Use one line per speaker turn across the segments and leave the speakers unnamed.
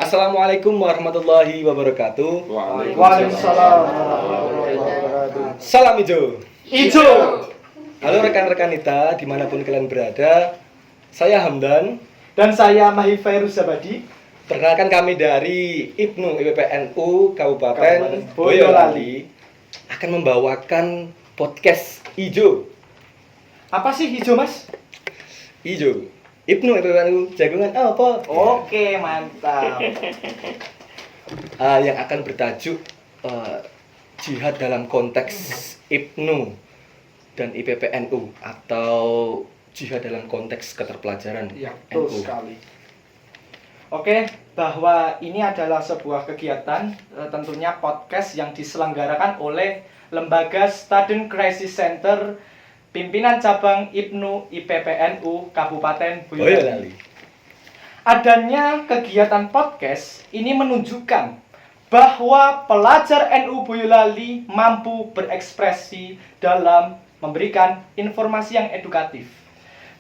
Assalamualaikum warahmatullahi wabarakatuh.
Waalaikumsalam warahmatullahi wabarakatuh.
Salam hijau.
Ijo.
Halo rekan-rekan kita dimanapun kalian berada. Saya Hamdan.
Dan saya Mahifairuz Zabadi.
Perkenalkan kami dari IPNU IPPNU Kabupaten
Boyolali
Boyolali akan membawakan podcast hijau.
Apa sih hijau, Mas?
Hijau. IPNU IPPNU Jagungan apa?
Oke, mantap.
Yang akan bertajuk jihad dalam konteks IPNU dan IPPNU atau jihad dalam konteks keterpelajaran
Ya, betul
NU.
sekali. Oke, bahwa ini adalah sebuah kegiatan tentunya podcast yang diselenggarakan oleh Lembaga Student Crisis Center Pimpinan Cabang IPNU IPPNU Kabupaten Boyolali.
Boyolali.
Adanya kegiatan podcast ini menunjukkan bahwa pelajar NU Boyolali mampu berekspresi dalam memberikan informasi yang edukatif.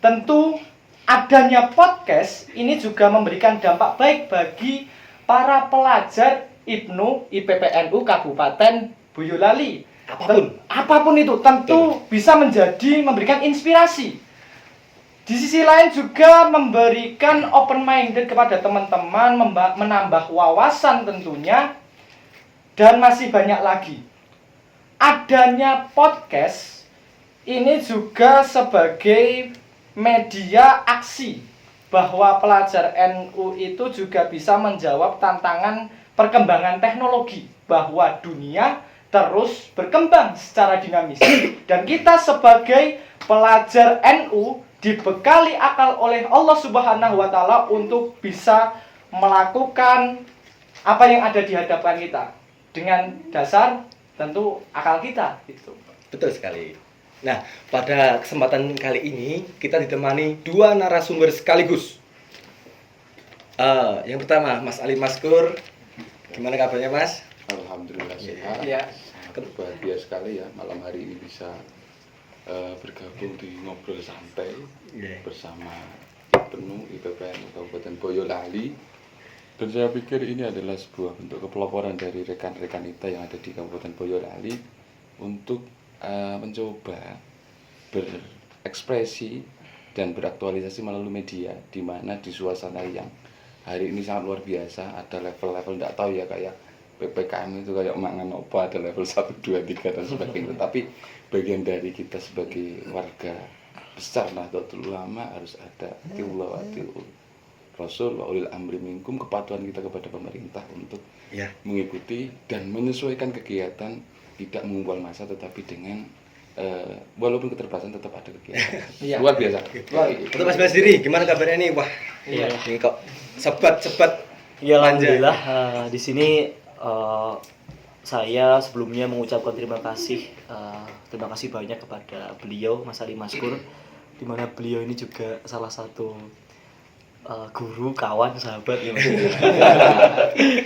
Tentu adanya podcast ini juga memberikan dampak baik bagi para pelajar IPNU IPPNU Kabupaten Boyolali. Apapun itu tentu bisa memberikan inspirasi. Di sisi lain juga memberikan open minded kepada teman-teman, menambah wawasan tentunya, dan masih banyak lagi. Adanya podcast ini juga sebagai media aksi bahwa pelajar NU itu juga bisa menjawab tantangan perkembangan teknologi, bahwa dunia terus berkembang secara dinamis. Dan kita sebagai pelajar NU dibekali akal oleh Allah Subhanahu wa Ta'ala untuk bisa melakukan apa yang ada di hadapan kita dengan dasar tentu akal kita gitu.
Betul sekali. Nah, pada kesempatan kali ini kita ditemani dua narasumber sekaligus. Yang pertama, Mas Ali Maskur. Gimana kabarnya, Mas?
Alhamdulillah sehat.
Ya.
Sangat bahagia sekali ya malam hari ini bisa bergabung di ngobrol santai bersama IPNU IPPNU Kabupaten Boyolali. Dan saya pikir ini adalah sebuah bentuk kepeloporan dari rekan-rekan kita yang ada di Kabupaten Boyolali untuk mencoba berekspresi dan beraktualisasi melalui media, di mana di suasana yang hari ini sangat luar biasa, ada level-level tidak tahu ya, kayak PPKM itu kayak mangan apa, ada level 1, 2, 3 dan sebagainya. Tapi bagian dari kita sebagai warga besar Nahdlatul Ulama harus ada atiullah wa atiul Rasul wa ulil amri minkum, kepatuhan kita kepada pemerintah untuk mengikuti dan menyesuaikan kegiatan, tidak mengumpul massa tetapi dengan walaupun keterbatasan tetap ada kegiatan. Luar biasa.
Untuk Mas Basiri, gimana kabarnya nih? Wah, ini kok sebat-sebat.
Ya, alhamdulillah. Di sini saya sebelumnya mengucapkan terima kasih banyak kepada beliau, Mas Ali Maskur, di mana beliau ini juga salah satu guru, kawan, sahabat ya, Mas.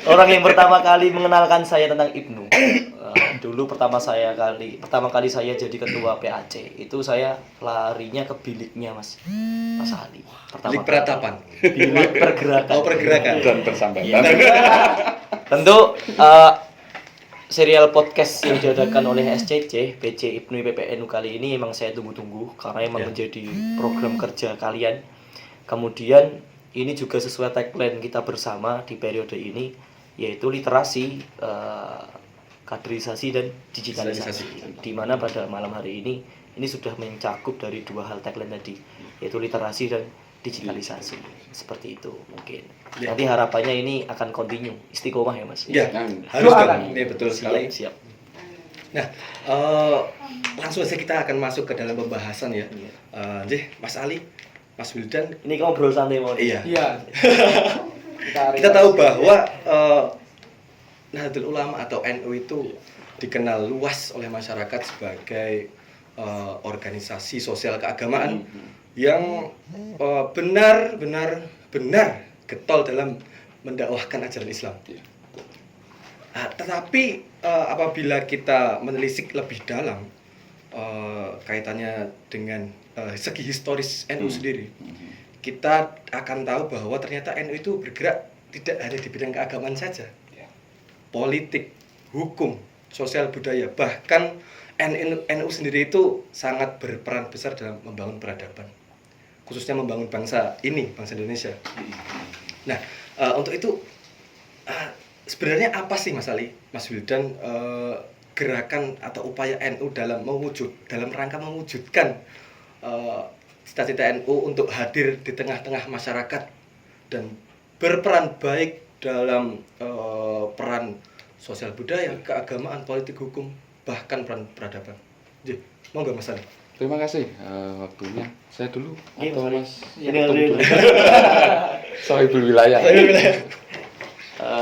Orang yang pertama kali mengenalkan saya tentang IPNU. Dulu pertama kali saya jadi ketua PAC, itu saya larinya ke biliknya Mas Ali.
Bilik peratapan.
Bilik pergerakan.
Oh, pergerakan.
Dan bersambatan.
Tentu serial podcast yang diadakan oleh SCC PC IPNU IPPNU kali ini memang saya tunggu-tunggu karena memang menjadi program kerja kalian. Kemudian ini juga sesuai tagline kita bersama di periode ini, yaitu literasi, kaderisasi dan digitalisasi. Di mana pada malam hari ini sudah mencakup dari dua hal tagline tadi, yaitu literasi dan digitalisasi. Seperti itu mungkin. Nanti harapannya ini akan continue, istiqomah ya Mas.
Ya, harus dong. Ini betul sekali.
Siap.
Nah, langsung saja kita akan masuk ke dalam pembahasan ya. Mas Ali, Mas Wildan.
Ini ngobrol santai mau.
Iya.
Kita
tahu bahwa Nahdlatul Ulama atau NU itu dikenal luas oleh masyarakat sebagai organisasi sosial keagamaan yang benar-benar getol dalam mendakwahkan ajaran Islam. Tetapi apabila kita menelisik lebih dalam kaitannya dengan segi historis NU sendiri, kita akan tahu bahwa ternyata NU itu bergerak tidak hanya di bidang keagamaan saja,
Ya.
politik, hukum, sosial budaya, bahkan NU sendiri itu sangat berperan besar dalam membangun peradaban, khususnya membangun bangsa ini, bangsa Indonesia. Nah, untuk itu sebenarnya apa sih Mas Ali, Mas Wildan, gerakan atau upaya NU dalam rangka mewujudkan cita-cita NU untuk hadir di tengah-tengah masyarakat dan berperan baik dalam peran sosial budaya, keagamaan, politik, hukum, bahkan peran peradaban. Jadi, monggo Mas Ali.
Terima kasih waktunya. Saya dulu
Iya,
atau
Mas Ali.
Mas?
Ini dulu.
Sohibul wilayah.
Sohibul wilayah.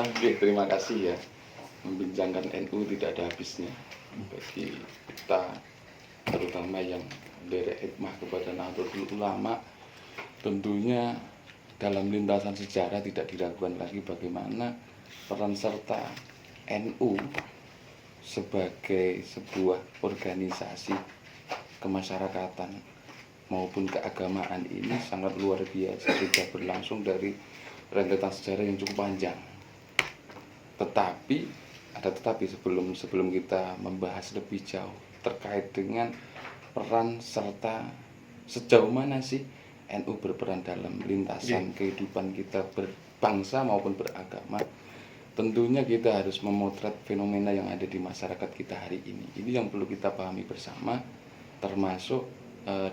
Oke, terima kasih ya. Membincangkan NU tidak ada habisnya bagi kita, terutama yang dari hikmah kepada Nahdlatul Ulama. Tentunya dalam lintasan sejarah tidak diragukan lagi bagaimana peran serta NU sebagai sebuah organisasi kemasyarakatan maupun keagamaan ini sangat luar biasa, sudah berlangsung dari rentetan sejarah yang cukup panjang. Tetapi sebelum kita membahas lebih jauh terkait dengan peran serta sejauh mana sih NU berperan dalam lintasan kehidupan kita berbangsa maupun beragama, tentunya kita harus memotret fenomena yang ada di masyarakat kita hari ini. Ini yang perlu kita pahami bersama, termasuk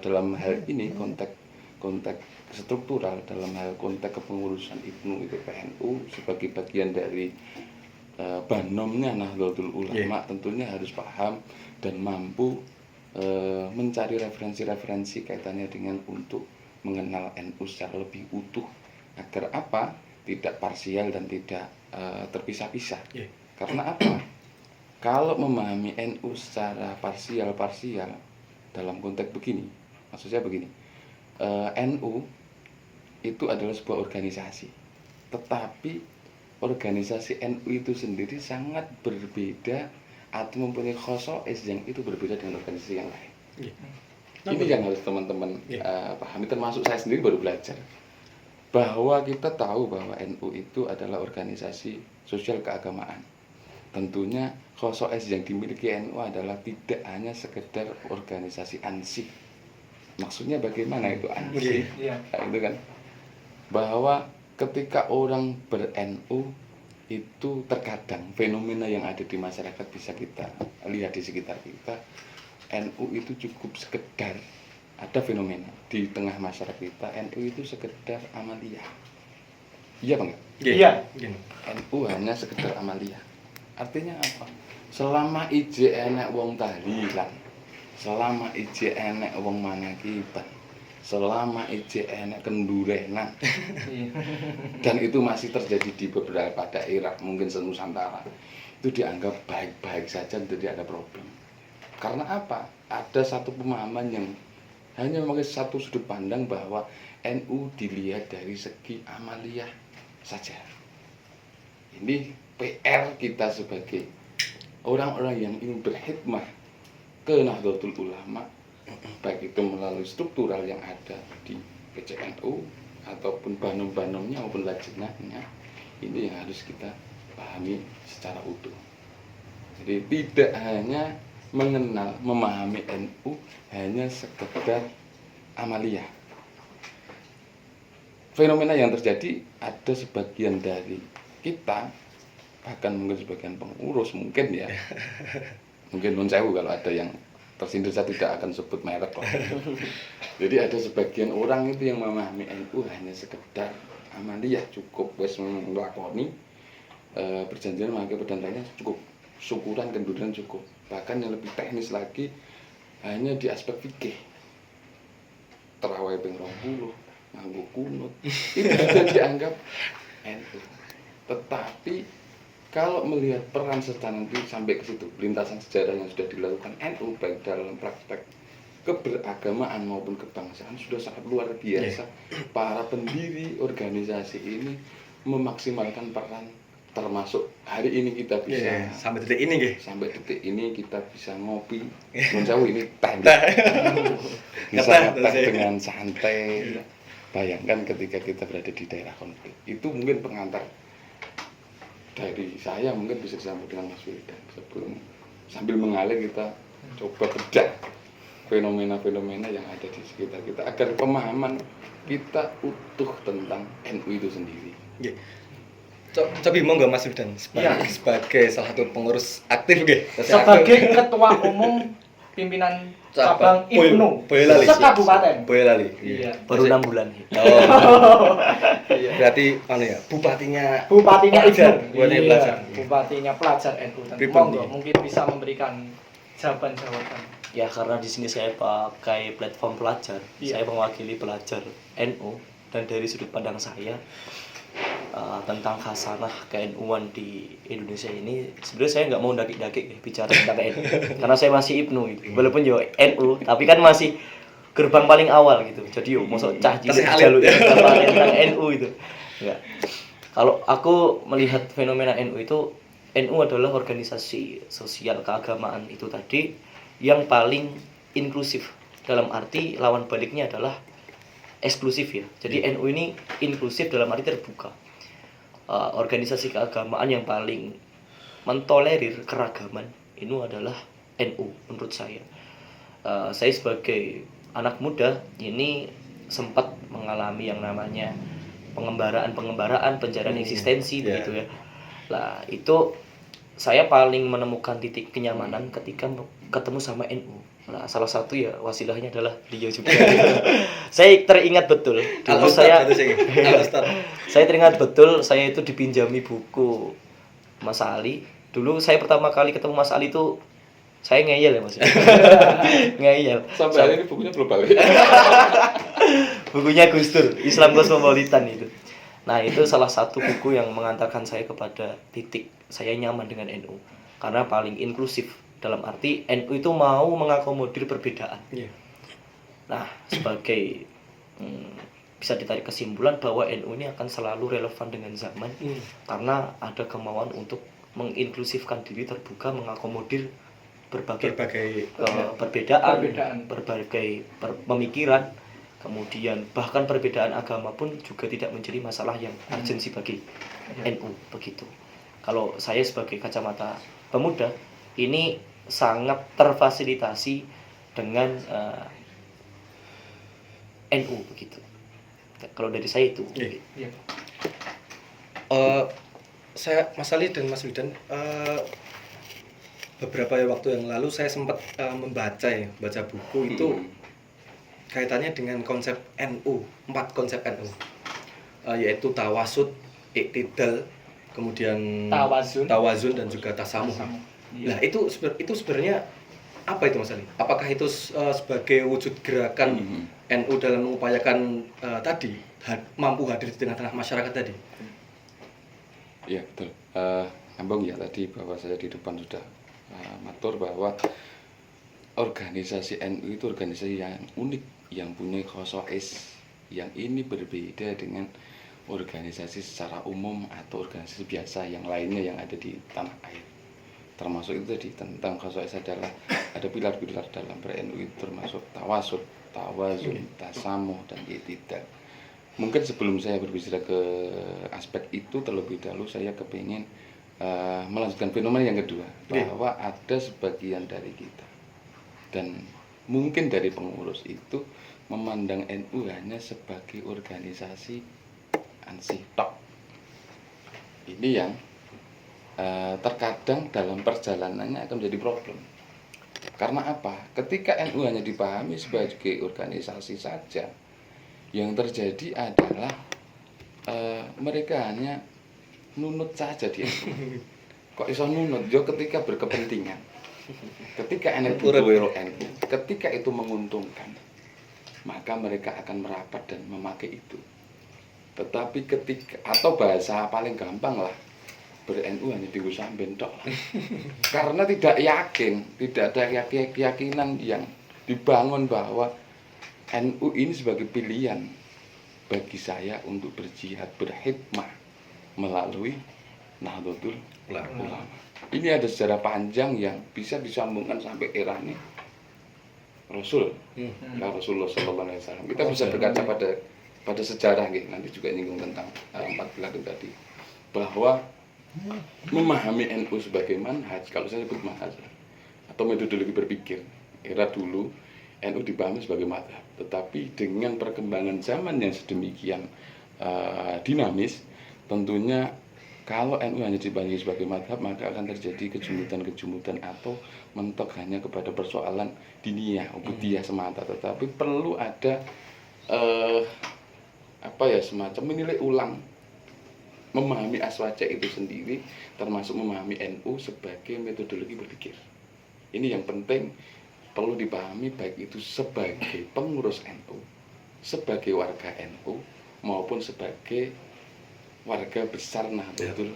dalam hal ini konteks struktural, dalam hal konteks kepengurusan IPNU itu PNU sebagai bagian dari banomnya Nahdlatul Ulama. Tentunya harus paham dan mampu mencari referensi-referensi kaitannya dengan untuk mengenal NU secara lebih utuh, agar apa? Tidak parsial dan tidak terpisah-pisah. Karena apa? Kalau memahami NU secara parsial dalam konteks begini, maksud saya begini, NU itu adalah sebuah organisasi, tetapi organisasi NU itu sendiri sangat berbeda atau mempunyai khosois yang itu berbeda dengan organisasi yang lain. Ini yang harus teman-teman pahami, termasuk saya sendiri baru belajar bahwa kita tahu bahwa NU itu adalah organisasi sosial keagamaan. Tentunya khosois yang dimiliki NU adalah tidak hanya sekedar organisasi ansih. Maksudnya bagaimana itu ansih? Nah, itu kan bahwa ketika orang ber-NU itu terkadang fenomena yang ada di masyarakat bisa kita lihat di sekitar kita. NU itu cukup sekedar, ada fenomena di tengah masyarakat kita, NU itu sekedar amaliyah. Iya Bang?
Iya.
NU hanya sekedar amaliyah. Artinya apa? Selama ije enek wong tahlilan, selama ije enek wong manakiban, selama ije enek kendurenan, dan itu masih terjadi di beberapa daerah, mungkin senusantara, itu dianggap baik-baik saja, tidak ada problem. Karena apa? Ada satu pemahaman yang hanya memakai satu sudut pandang bahwa NU dilihat dari segi amaliyah saja. Ini PR kita sebagai orang-orang yang ingin berkhidmah ke Nahdlatul Ulama, baik itu melalui struktural yang ada di PCNU ataupun banom-banomnya maupun lajnahnya, ini yang harus kita pahami secara utuh. Jadi tidak hanya memahami NU hanya sekedar amaliyah. Fenomena yang terjadi, ada sebagian dari kita, bahkan mungkin sebagian pengurus mungkin ya, mungkin non sewu kalau ada yang tersindir, saya tidak akan sebut merek kok. Jadi ada sebagian orang itu yang memahami NU hanya sekedar amaliyah, cukup wes melakoni perjanjian memakai pedang lainnya cukup, syukuran kenduran cukup. Bahkan yang lebih teknis lagi hanya di aspek fikih, terawih ping 20, nganggo kunut, itu sudah dianggap NU. Tetapi kalau melihat peran serta nanti sampai ke situ, lintasan sejarah yang sudah dilakukan NU baik dalam praktek keberagamaan maupun kebangsaan sudah sangat luar biasa. Para pendiri organisasi ini memaksimalkan peran, termasuk hari ini kita bisa
sampai detik ini
kita bisa ngopi, non jauh ini teh bisa ngeteh dengan santai, bayangkan ketika kita berada di daerah konflik, itu mungkin pengantar dari saya, mungkin bisa disampaikan dengan Mas Wildan sebelum sambil mengalir kita coba bedah fenomena-fenomena yang ada di sekitar kita agar pemahaman kita utuh tentang NU itu sendiri.
Nggih. Coba monggo Mas Wildan sebagai salah satu pengurus aktif nggih.
Sebagai ketua umum pimpinan cabang IPNU
Boyolali.
sekabupaten.
Boyolali.
Iya.
Baru 6 bulan.
Oh. Berarti ya, bupatinya
Bupatinya
pelajar,
IPNU.
bupatinya
Iya,
pelajar.
Bupatinya pelajar NU.
Pribadi.
Monggo mungkin bisa memberikan jawaban-jawaban.
Ya karena di sini saya pakai platform pelajar,
Iya.
saya mewakili pelajar NU dan dari sudut pandang saya tentang khasanah ke-NU-an di Indonesia ini sebenarnya saya nggak mau daki-daki ya, bicara tentang NU karena saya masih IPNU gitu. Walaupun yo NU tapi kan masih gerbang paling awal gitu. Jadi yo mosok cah cilik jalur tentang NU itu. Enggak. Kalau aku melihat fenomena NU itu, NU adalah organisasi sosial keagamaan itu tadi yang paling inklusif, dalam arti lawan baliknya adalah eksklusif ya. Jadi NU ini inklusif dalam arti terbuka. Organisasi keagamaan yang paling mentolerir keragaman itu adalah NU menurut saya. Saya sebagai anak muda ini sempat mengalami yang namanya pengembaraan, pencarian eksistensi begitu ya. Lah itu saya paling menemukan titik kenyamanan ketika ketemu sama NU. Nah, salah satu ya wasilahnya adalah beliau juga. Saya teringat betul. Dulu saya teringat betul saya itu dipinjami buku Mas Ali. Dulu saya pertama kali ketemu Mas Ali itu saya ngeyel ya Mas. Ngeyel.
Sampai hari ini bukunya belum balik.
Bukunya Gus Dur, Islam Kosmopolitan itu. Nah, itu salah satu buku yang mengantarkan saya kepada titik saya nyaman dengan NU. Karena paling inklusif. Dalam arti NU itu mau mengakomodir perbedaan.
Iya.
Nah, sebagai bisa ditarik kesimpulan bahwa NU ini akan selalu relevan dengan zaman karena ada kemauan untuk menginklusifkan diri, terbuka, mengakomodir berbagai perbedaan, berbagai pemikiran, kemudian bahkan perbedaan agama pun juga tidak menjadi masalah yang urgensi bagi NU begitu. Kalau saya sebagai kacamata pemuda ini sangat terfasilitasi dengan NU begitu. Kalau dari saya itu.
Iya.
Saya Mas Ali dan Mas Wildan beberapa waktu yang lalu saya sempat baca buku itu kaitannya dengan konsep NU, 4 konsep NU, yaitu tawasud, iktidal, kemudian tawazun dan juga tasamuh. Nah itu sebenarnya apa itu Mas Ali? Apakah itu sebagai wujud gerakan NU dalam mengupayakan tadi mampu hadir di tengah-tengah masyarakat tadi?
Iya betul. Nyambung ya tadi bahwa saya di depan sudah matur bahwa organisasi NU itu organisasi yang unik, yang punya khosais, yang ini berbeda dengan organisasi secara umum atau organisasi biasa yang lainnya yang ada di tanah air. Termasuk itu tadi tentang khosais adalah ada pilar-pilar dalam ber-NU itu termasuk tawasud, tawazun, tasamuh dan iktidal. Mungkin sebelum saya berbicara ke aspek itu terlebih dahulu saya kepingin melanjutkan fenomena yang kedua, bahwa ada sebagian dari kita dan mungkin dari pengurus itu memandang NU hanya sebagai organisasi ansih tok. Ini yang terkadang dalam perjalanannya akan menjadi problem. Karena apa? Ketika NU hanya dipahami sebagai organisasi saja, yang terjadi adalah mereka hanya nunut saja dia. Kok iso nunut? Jo ketika berkepentingan. Ketika NU ketika itu menguntungkan, maka mereka akan merapat dan memakai itu. Tetapi ketika atau bahasa paling gampang lah, ber-NU hanya dienggo sampean tok. Karena tidak yakin, tidak ada keyakinan yang dibangun bahwa NU ini sebagai pilihan bagi saya untuk berjihad, berhikmah melalui Nahdlatul Ulama. Ini ada sejarah panjang yang bisa disambungkan sampai era ini Rasul, Rasulullah SAW. Kita bisa berkaca pada pada sejarah gitu, nanti juga nyinggung tentang empat pilar itu tadi, bahwa memahami NU sebagai manhaj, kalau saya sebut manhaj atau metodologi berpikir, era dulu NU dipahami sebagai madhab, tetapi dengan perkembangan zaman yang sedemikian dinamis, tentunya kalau NU hanya dipahami sebagai madhab, maka akan terjadi kejumutan-kejumutan atau mentok hanya kepada persoalan diniyah, ubudiyah semata. Tetapi perlu ada semacam menilai ulang, memahami aswaja itu sendiri, termasuk memahami NU sebagai metodologi berpikir. Ini yang penting perlu dipahami, baik itu sebagai pengurus NU, sebagai warga NU, maupun sebagai warga besar Nahdlatul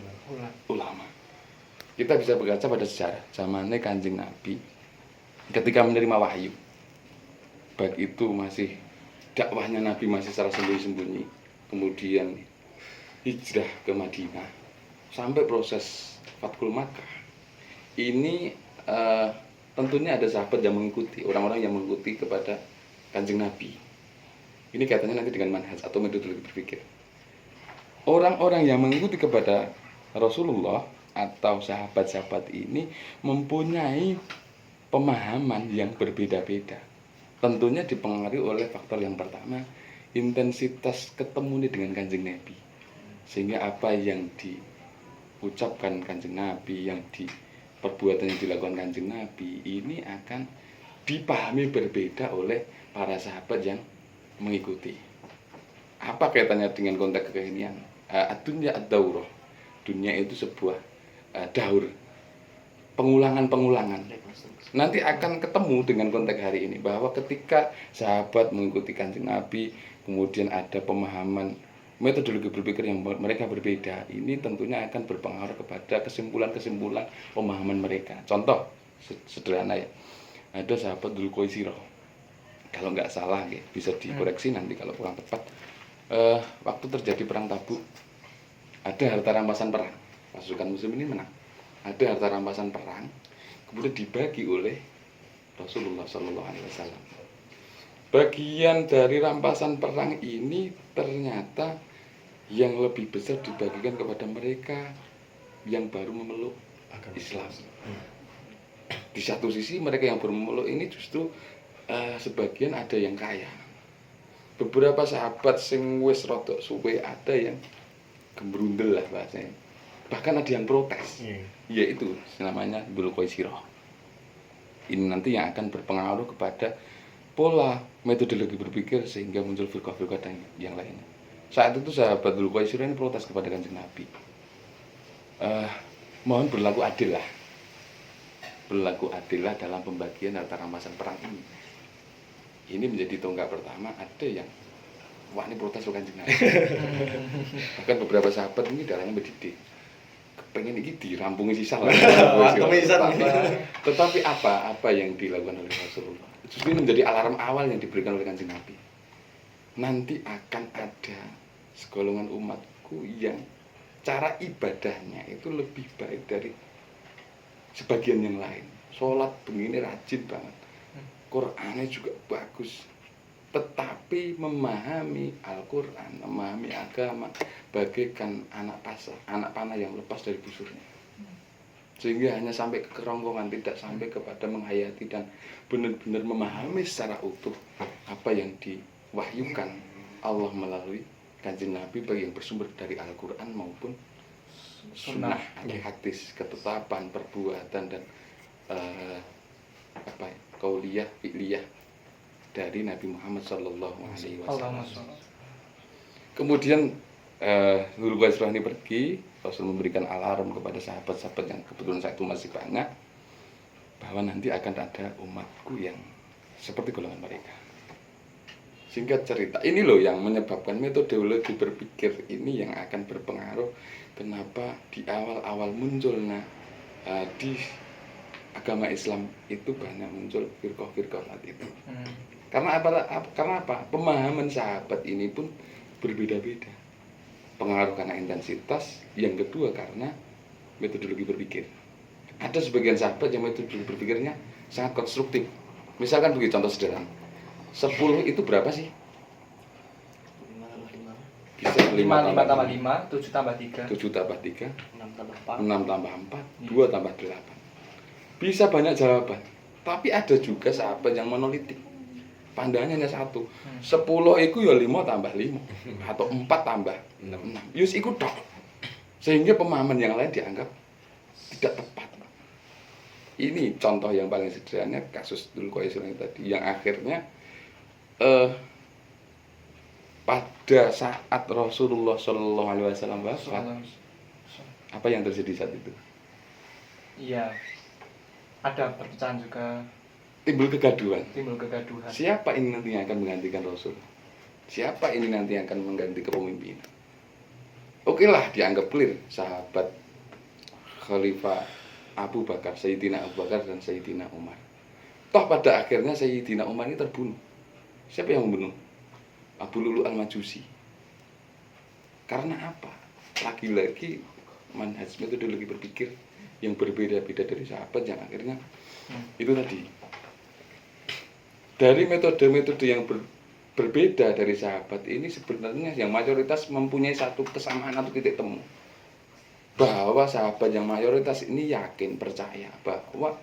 Ulama. Kita bisa berkaca pada sejarah zamannya Kanjeng Nabi ketika menerima wahyu, baik itu masih dakwahnya Nabi masih secara sembunyi-sembunyi, kemudian hijrah ke Madinah sampai proses Fathul Makkah. Ini tentunya ada sahabat yang mengikuti, orang-orang yang mengikuti kepada Kanjeng Nabi. Ini kaitannya nanti dengan manhaj atau metodologi berpikir. Orang-orang yang mengikuti kepada Rasulullah atau sahabat-sahabat ini mempunyai pemahaman yang berbeda-beda. Tentunya dipengaruhi oleh faktor yang pertama, intensitas ketemu dengan Kanjeng Nabi. Sehingga apa yang diucapkan Kanjeng Nabi, yang perbuatan yang dilakukan Kanjeng Nabi ini akan dipahami berbeda oleh para sahabat yang mengikuti. Apa kaitannya dengan konteks kekinian? Dunya ad-daurah. Dunia itu sebuah daur, pengulangan-pengulangan. Nanti akan ketemu dengan konteks hari ini, bahwa ketika sahabat mengikuti Kanjeng Nabi, kemudian ada pemahaman metodologi berpikir yang mereka berbeda, ini tentunya akan berpengaruh kepada kesimpulan-kesimpulan pemahaman mereka. Contoh sederhana ya, ada sahabat Dzulqaisirah, kalau nggak salah ya, bisa dikoreksi nanti kalau kurang tepat. Waktu terjadi perang Tabuk, ada harta rampasan perang, pasukan muslim ini menang, ada harta rampasan perang, kemudian dibagi oleh Rasulullah SAW. Bagian dari rampasan perang ini ternyata yang lebih besar dibagikan kepada mereka yang baru memeluk Islam. Di satu sisi mereka yang baru memeluk ini justru sebagian ada yang kaya. Beberapa sahabat sing wis rodok suwe ada yang gembrundel lah bahasanya. Bahkan ada yang protes. Yaitu namanya Dzulqaisirah. Ini nanti yang akan berpengaruh kepada pola metodologi berpikir sehingga muncul firqah-firqah dan yang lainnya. Saat itu sahabat Dzulqaisirah ini protes kepada Kanjeng Nabi. Mohon berlaku adil lah. Berlaku adil lah dalam pembagian harta rampasan perang ini. Ini menjadi tonggak pertama, ada yang wah ini protes Kanjeng Nabi. Bahkan beberapa sahabat ini darahnya mendidih. Pengen ini dirampungi sisa lah. Tetapi apa yang dilakukan oleh Rasulullah? Justru ini menjadi alarm awal yang diberikan oleh Kanjeng Nabi. Nanti akan ada segolongan umatku yang cara ibadahnya itu lebih baik dari sebagian yang lain. Sholat begini rajin banget, Qur'annya juga bagus, tetapi memahami Al-Quran, memahami agama bagaikan anak panah yang lepas dari busurnya, sehingga hanya sampai ke kerongkongan, tidak sampai kepada menghayati dan benar-benar memahami secara utuh apa yang diwahyukan Allah melalui Kanjeng Nabi, baik yang bersumber dari Al-Quran maupun sunnah, hadis, ketetapan, perbuatan dan qauliyah, fi'liyah dari Nabi Muhammad SAW. Kemudian Dzulqaisirah ini pergi, Rasul memberikan alarm kepada sahabat-sahabat yang kebetulan saat itu masih banyak, bahwa nanti akan ada umatku yang seperti golongan mereka. Singkat cerita, ini loh yang menyebabkan metodologi berpikir ini yang akan berpengaruh kenapa di awal-awal munculnya di agama Islam itu banyak muncul firqah-firqah saat itu. Karena apa? Pemahaman sahabat ini pun berbeda-beda. Pengaruh karena intensitas, yang kedua karena metodologi berpikir. Ada sebagian sahabat yang metodologi berpikirnya sangat konstruktif. Misalkan begini contoh sederhana. 10 itu berapa sih?
5
5 tambah 5, 7 tambah 3.
7 tambah 3,
6 tambah 4.
6 tambah 4, 2 tambah 8. Bisa banyak jawaban. Tapi ada juga sahabat yang monolitik. Pandangannya hanya satu. 10 itu ya 5 tambah 5 atau 4 tambah 6. Yus iku tok. Sehingga pemahaman yang lain dianggap tidak tepat. Ini contoh yang paling sederhana kasus Dzulqaisah tadi yang akhirnya pada saat Rasulullah Shallallahu Alaihi Wasallam wafat, apa yang terjadi saat itu?
Iya. Ada perpecahan juga,
Timbul kegaduhan. Siapa ini nanti yang akan menggantikan Rasul? Siapa ini nanti yang akan mengganti kepemimpinan? Oke lah, dianggap clear sahabat Khalifah Abu Bakar, Sayyidina Abu Bakar dan Sayyidina Umar. Toh pada akhirnya Sayyidina Umar ini terbunuh. Siapa yang membunuh? Abu Lulu Al-Majusi. Karena apa? Lagi-lagi manhaj metodologi berpikir yang berbeda-beda dari sahabat yang akhirnya itu tadi. Dari metode-metode yang berbeda dari sahabat ini sebenarnya yang mayoritas mempunyai satu kesamaan atau titik temu. Bahwa sahabat yang mayoritas ini yakin, percaya bahwa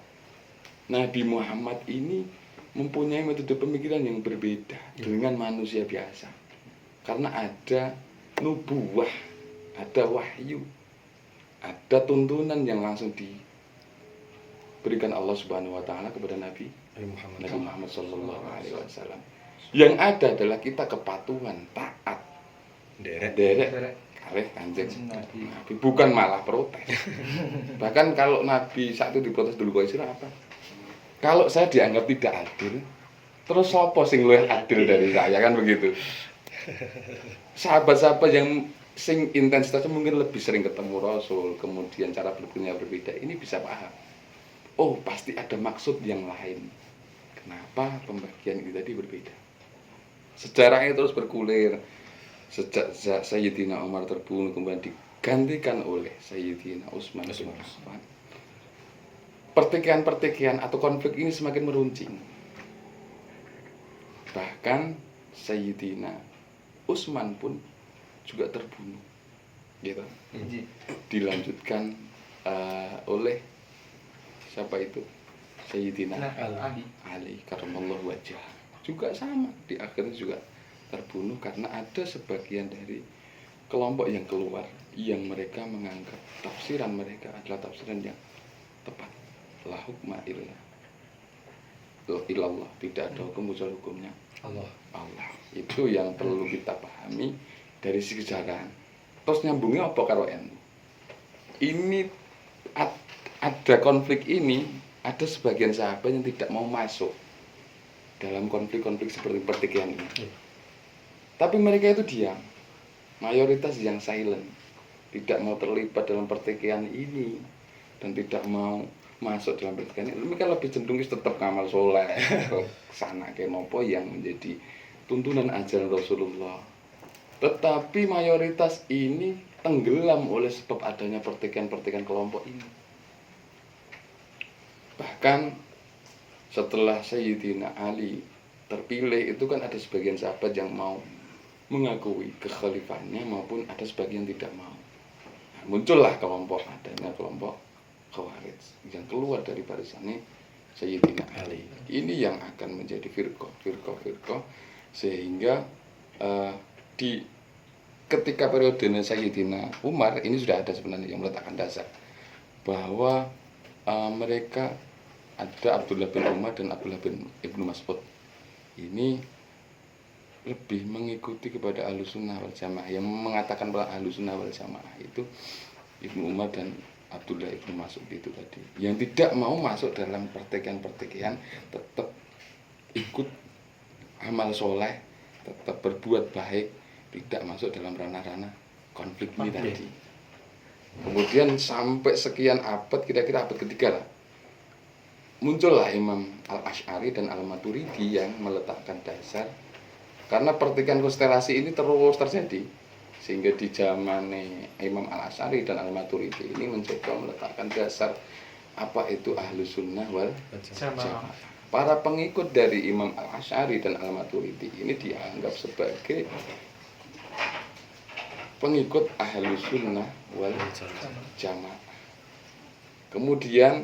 Nabi Muhammad ini mempunyai metode pemikiran yang berbeda dengan manusia biasa. Karena ada nubuwah, ada wahyu, ada tuntunan yang langsung diberikan Allah Subhanahu wa taala kepada Nabi Muhammad sallallahu alaihi wasallam. Yang ada adalah kita kepatuhan, taat, derek kalih Kanjeng Nabi. Bukan malah protes. Bahkan kalau Nabi saat itu diprotes dulu kok apa? Kalau saya dianggap tidak adil, terus sopo sing luwih adil dari saya, kan begitu. Sahabat-sahabat yang sing intensitasnya mungkin lebih sering ketemu Rasul, kemudian cara berpikirnya berbeda, ini bisa paham. Oh, pasti ada maksud yang lain. Kenapa pembagian ini tadi berbeda? Sejarahnya terus bergulir. Sejak Sayyidina Umar terbunuh kemudian digantikan oleh Sayyidina Utsman bin Affan. Pertikaian-pertikaian atau konflik ini semakin meruncing. Bahkan Sayyidina Utsman pun juga terbunuh, gitu. Dilanjutkan oleh siapa itu? Sayyidina Ali karramallahu wajhah. Juga sama, di akhirnya juga terbunuh karena ada sebagian dari kelompok yang keluar yang mereka menganggap tafsiran mereka adalah tafsiran yang tepat. La hukma illallah, tidak ada hukum kecuali hukumnya Allah. Itu yang perlu kita pahami dari segi sejarah. Terus nyambungnya apa karo NU? Ini ada konflik ini, ada sebagian sahabat yang tidak mau masuk dalam konflik-konflik seperti pertikaian ini. Tapi mereka itu diam. Mayoritas yang silent, tidak mau terlibat dalam pertikaian ini dan tidak mau masuk dalam pertikaian ini. Mereka lebih cenderung tetap ngamal soleh ke sana ke nopo yang menjadi tuntunan ajaran Rasulullah. Tetapi mayoritas ini tenggelam oleh sebab adanya pertikaian-pertikaian kelompok ini. Bahkan setelah Sayyidina Ali terpilih itu kan ada sebagian sahabat yang mau mengakui kekhalifahannya maupun ada sebagian tidak mau. Nah, muncullah adanya kelompok Khawarij yang keluar dari barisannya Sayyidina Ali. Ini yang akan menjadi firqah sehingga ketika periode Sayyidina Umar ini sudah ada sebenarnya yang meletakkan dasar bahwa mereka ada Abdullah bin Umar dan Abdullah bin Ibnu Mas'ud ini lebih mengikuti kepada Ahlussunnah wal Jamaah. Yang mengatakan bahwa Ahlussunnah wal Jamaah itu Ibnu Umar dan Abdullah Ibnu Mas'ud itu tadi, yang tidak mau masuk dalam pertikaian-pertikaian, tetap ikut amal soleh, tetap berbuat baik, tidak masuk dalam ranah-ranah konflik ini tadi. Kemudian sampai sekian abad, kira-kira abad ketiga lah, muncullah Imam Al-Asy'ari dan Al-Maturidi yang meletakkan dasar. Karena pertikaian konstelasi ini terus terjadi, sehingga di zaman Imam Al-Asy'ari dan Al-Maturidi ini mencoba meletakkan dasar apa itu Ahlus Sunnah wal Jamaah. Para pengikut dari Imam Al-Asy'ari dan Al-Maturidi ini dianggap sebagai pengikut Ahlus Sunnah wal Jamaah. Kemudian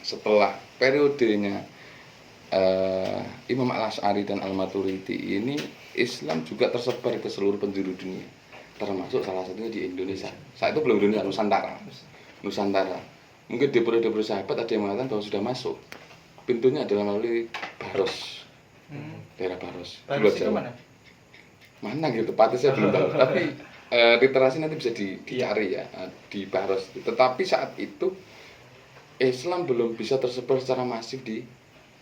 setelah periodenya Imam Al-Asy'ari dan Al-Maturidi ini, Islam juga tersebar ke seluruh penjuru dunia, termasuk salah satunya di Indonesia. Saat itu belum Indonesia, Nusantara. Mungkin di periode sahabat ada yang mengatakan bahwa sudah masuk. Pintunya adalah melalui Baros, daerah Baros.
Baros itu mana?
Mana gitu, tepatnya saya belum tahu. Tapi literasi nanti bisa dicari ya di Baros. Tetapi saat itu Islam belum bisa tersebar secara masif di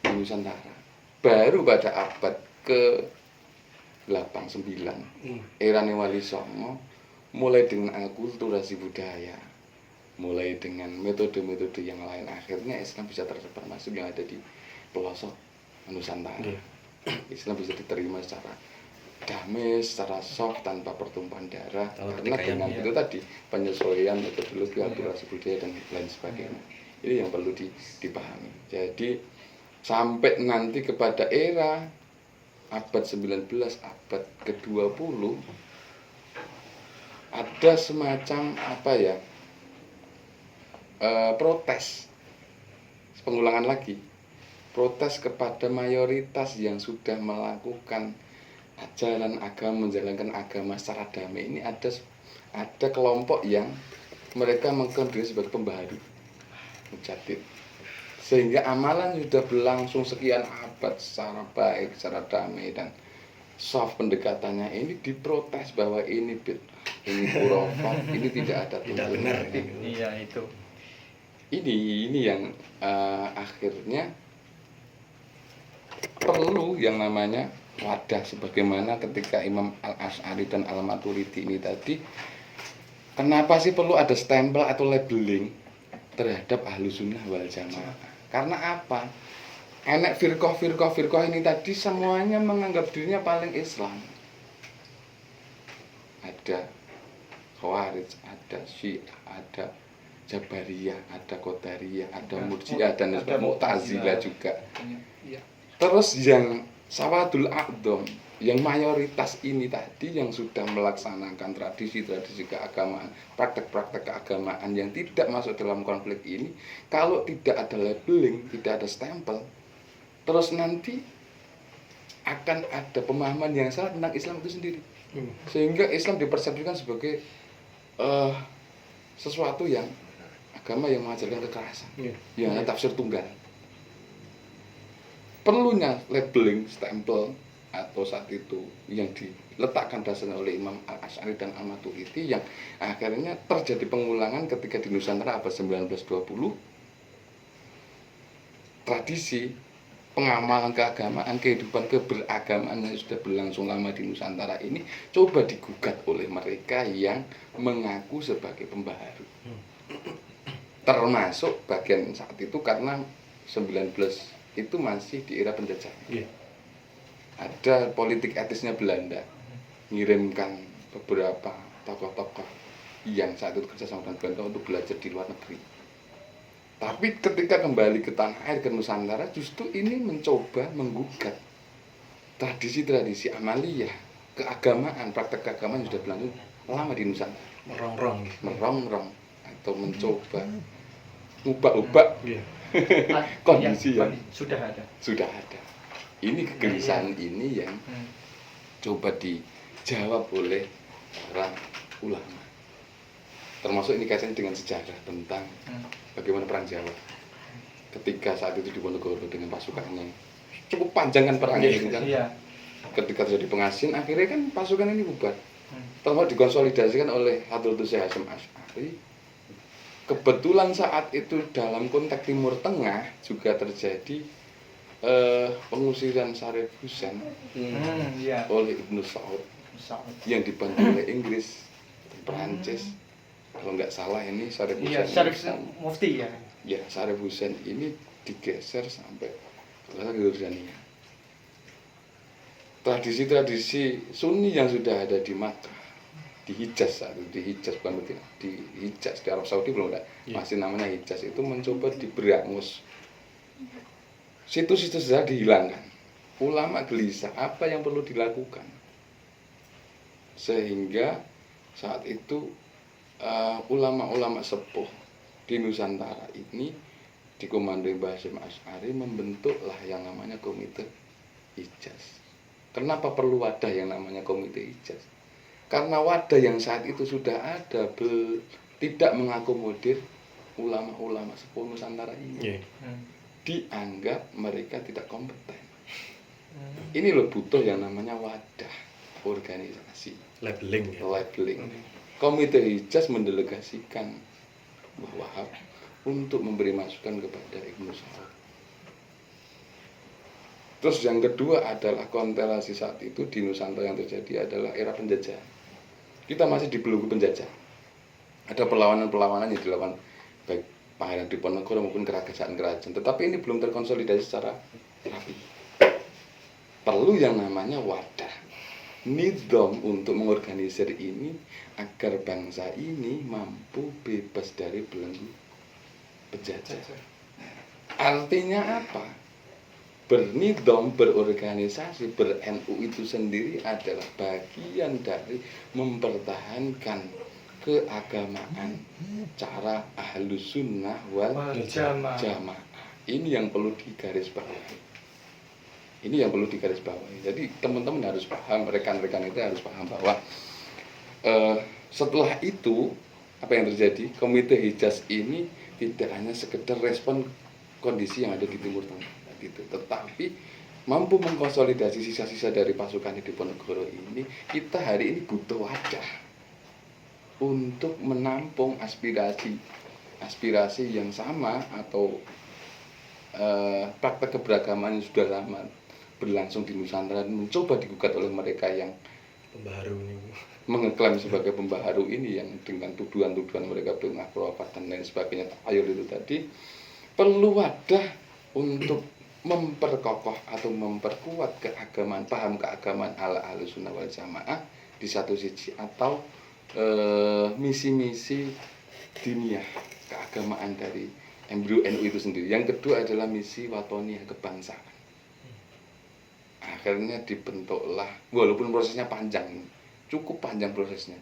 Nusantara. Baru pada abad ke-8, 9 era Wali Songo, mulai dengan akulturasi budaya, mulai dengan metode-metode yang lain, akhirnya Islam bisa tersebar masuk yang ada di pelosok Nusantara. Islam bisa diterima secara damai, secara soft, tanpa pertumpahan darah, karena dengan itu tadi penyesuaian metodologi, akulturasi budaya dan lain sebagainya. Ini yang perlu dipahami. Jadi sampai nanti kepada era abad 19, abad ke-20, ada semacam protes, pengulangan lagi, protes kepada mayoritas yang sudah melakukan ajaran agama, menjalankan agama secara damai. Ini ada kelompok yang mereka mengklaim diri sebagai pembaharu, mujadid, sehingga amalan sudah berlangsung sekian abad secara baik, secara damai dan soft pendekatannya, ini diprotes bahwa ini bid'ah, ini khurafat, ini tidak ada tuntunan.
Iya itu.
Ini yang akhirnya perlu yang namanya wadah, sebagaimana ketika Imam Al-Asy'ari dan Al-Maturidi ini tadi, kenapa sih perlu ada stempel atau labeling terhadap Ahlus Sunnah wal Jamaah? Karena apa? Enek firqah ini tadi semuanya menganggap dirinya paling Islam. Ada Khawarij, ada Syiah, ada Jabariyah, ada Qadariyah, ada Murji'ah, dan Mu'tazilah juga. Terus yang Sawadul A'dham, yang mayoritas ini tadi yang sudah melaksanakan tradisi-tradisi keagamaan, praktek-praktek keagamaan yang tidak masuk dalam konflik ini, kalau tidak ada labeling, tidak ada stempel, terus nanti akan ada pemahaman yang salah tentang Islam itu sendiri. Sehingga Islam dipersepsikan sebagai sesuatu yang agama yang mengajarkan kekerasan, yang tafsir tunggal. Perlunya labeling, stempel, atau saat itu yang diletakkan dasarnya oleh Imam Al-Asy'ari dan Al-Maturidi, yang akhirnya terjadi pengulangan ketika di Nusantara abad 1920. Tradisi pengamalan keagamaan, kehidupan keberagamaan yang sudah berlangsung lama di Nusantara ini coba digugat oleh mereka yang mengaku sebagai pembaharu. Termasuk bagian saat itu karena 19 itu masih di era penjajahan. Ada politik etisnya Belanda, ngirimkan beberapa tokoh-tokoh yang saat itu kerja sama dengan Belanda untuk belajar di luar negeri. Tapi ketika kembali ke tanah air, ke Nusantara, justru ini mencoba menggugat tradisi-tradisi amaliyah, keagamaan, praktek keagamaan yang sudah berlangsung lama di Nusantara. Merongrong atau mencoba ubah-ubah kondisi yang
sudah ada.
Ini kegelisahan ini yang coba dijawab oleh para ulama. Termasuk ini kaitannya dengan sejarah tentang bagaimana perang Jawa. Ketika saat itu Diponegoro dengan pasukannya cukup panjang kan perangnya ini kan. Ketika terjadi pengasin, akhirnya kan pasukan ini bubar. Terus dikonsolidasikan oleh Hadratus Syekh Hasyim Asy'ari. Kebetulan saat itu dalam konteks Timur Tengah juga terjadi pengusiran Syarif Hussein oleh Ibnu Saud yang dibantu oleh Inggris, Perancis. Kalau nggak salah ini Syarif Hussein
Mufti ya.
Ya, Syarif Hussein ini digeser sampai ke Yordania. Tradisi-tradisi Sunni yang sudah ada di Makkah, di Hijaz, di Hijaz di Arab Saudi belum ada, masih namanya Hijaz, itu mencoba diberangus. Situs-situs sudah dihilangkan. Ulama gelisah apa yang perlu dilakukan, sehingga saat itu ulama-ulama sepuh di Nusantara ini dikomandoi Mbah Hasyim Asy'ari membentuklah yang namanya Komite Hijaz. Kenapa perlu wadah yang namanya Komite Hijaz? Karena wadah yang saat itu sudah ada tidak mengakomodir ulama-ulama sepuh Nusantara ini. Dianggap mereka tidak kompeten. Ini loh butuh yang namanya wadah organisasi,
Labeling ya.
labeling. Komite Hijaz mendelegasikan Mbah Wahab untuk memberi masukan kepada Ibnu Saud. Terus yang kedua adalah konstelasi saat itu di Nusantara yang terjadi adalah era penjajahan. Kita masih di belenggu penjajah. Ada perlawanan-perlawanan yang dilakukan baik Pangeran Diponegoro maupun kerajaan-kerajaan. Tetapi ini belum terkonsolidasi secara rapi. Perlu yang namanya wadah, nizam untuk mengorganisir ini agar bangsa ini mampu bebas dari belenggu penjajah. Artinya apa? Bernizam, berorganisasi, ber-NU itu sendiri adalah bagian dari mempertahankan keagamaan cara Ahlus Sunnah wal Jamaah. Ini yang perlu digarisbawahi. Ini yang perlu digarisbawahi. Jadi teman-teman harus paham, rekan-rekan itu harus paham bahwa setelah itu apa yang terjadi? Komite Hijaz ini tidak hanya sekedar respon kondisi yang ada di Timur Tengah gitu, tetapi mampu mengkonsolidasi sisa-sisa dari pasukan di Diponegoro ini. Kita hari ini butuh wadah untuk menampung aspirasi yang sama atau praktek keberagaman yang sudah lama berlangsung di Nusantara dan mencoba digugat oleh mereka yang
Pembaharu ini.
mengeklaim sebagai pembaharu ini, yang dengan tuduhan-tuduhan mereka bengah profat dan lain sebagainya, ayol itu tadi. Perlu wadah untuk memperkokoh atau memperkuat keagamaan, paham keagamaan ala Ahlus Sunnah wal Jamaah di satu sisi, atau misi-misi diniyah keagamaan dari embrio NU itu sendiri. Yang kedua adalah misi watoniyah kebangsaan. Akhirnya dibentuklah, walaupun prosesnya panjang, cukup panjang prosesnya.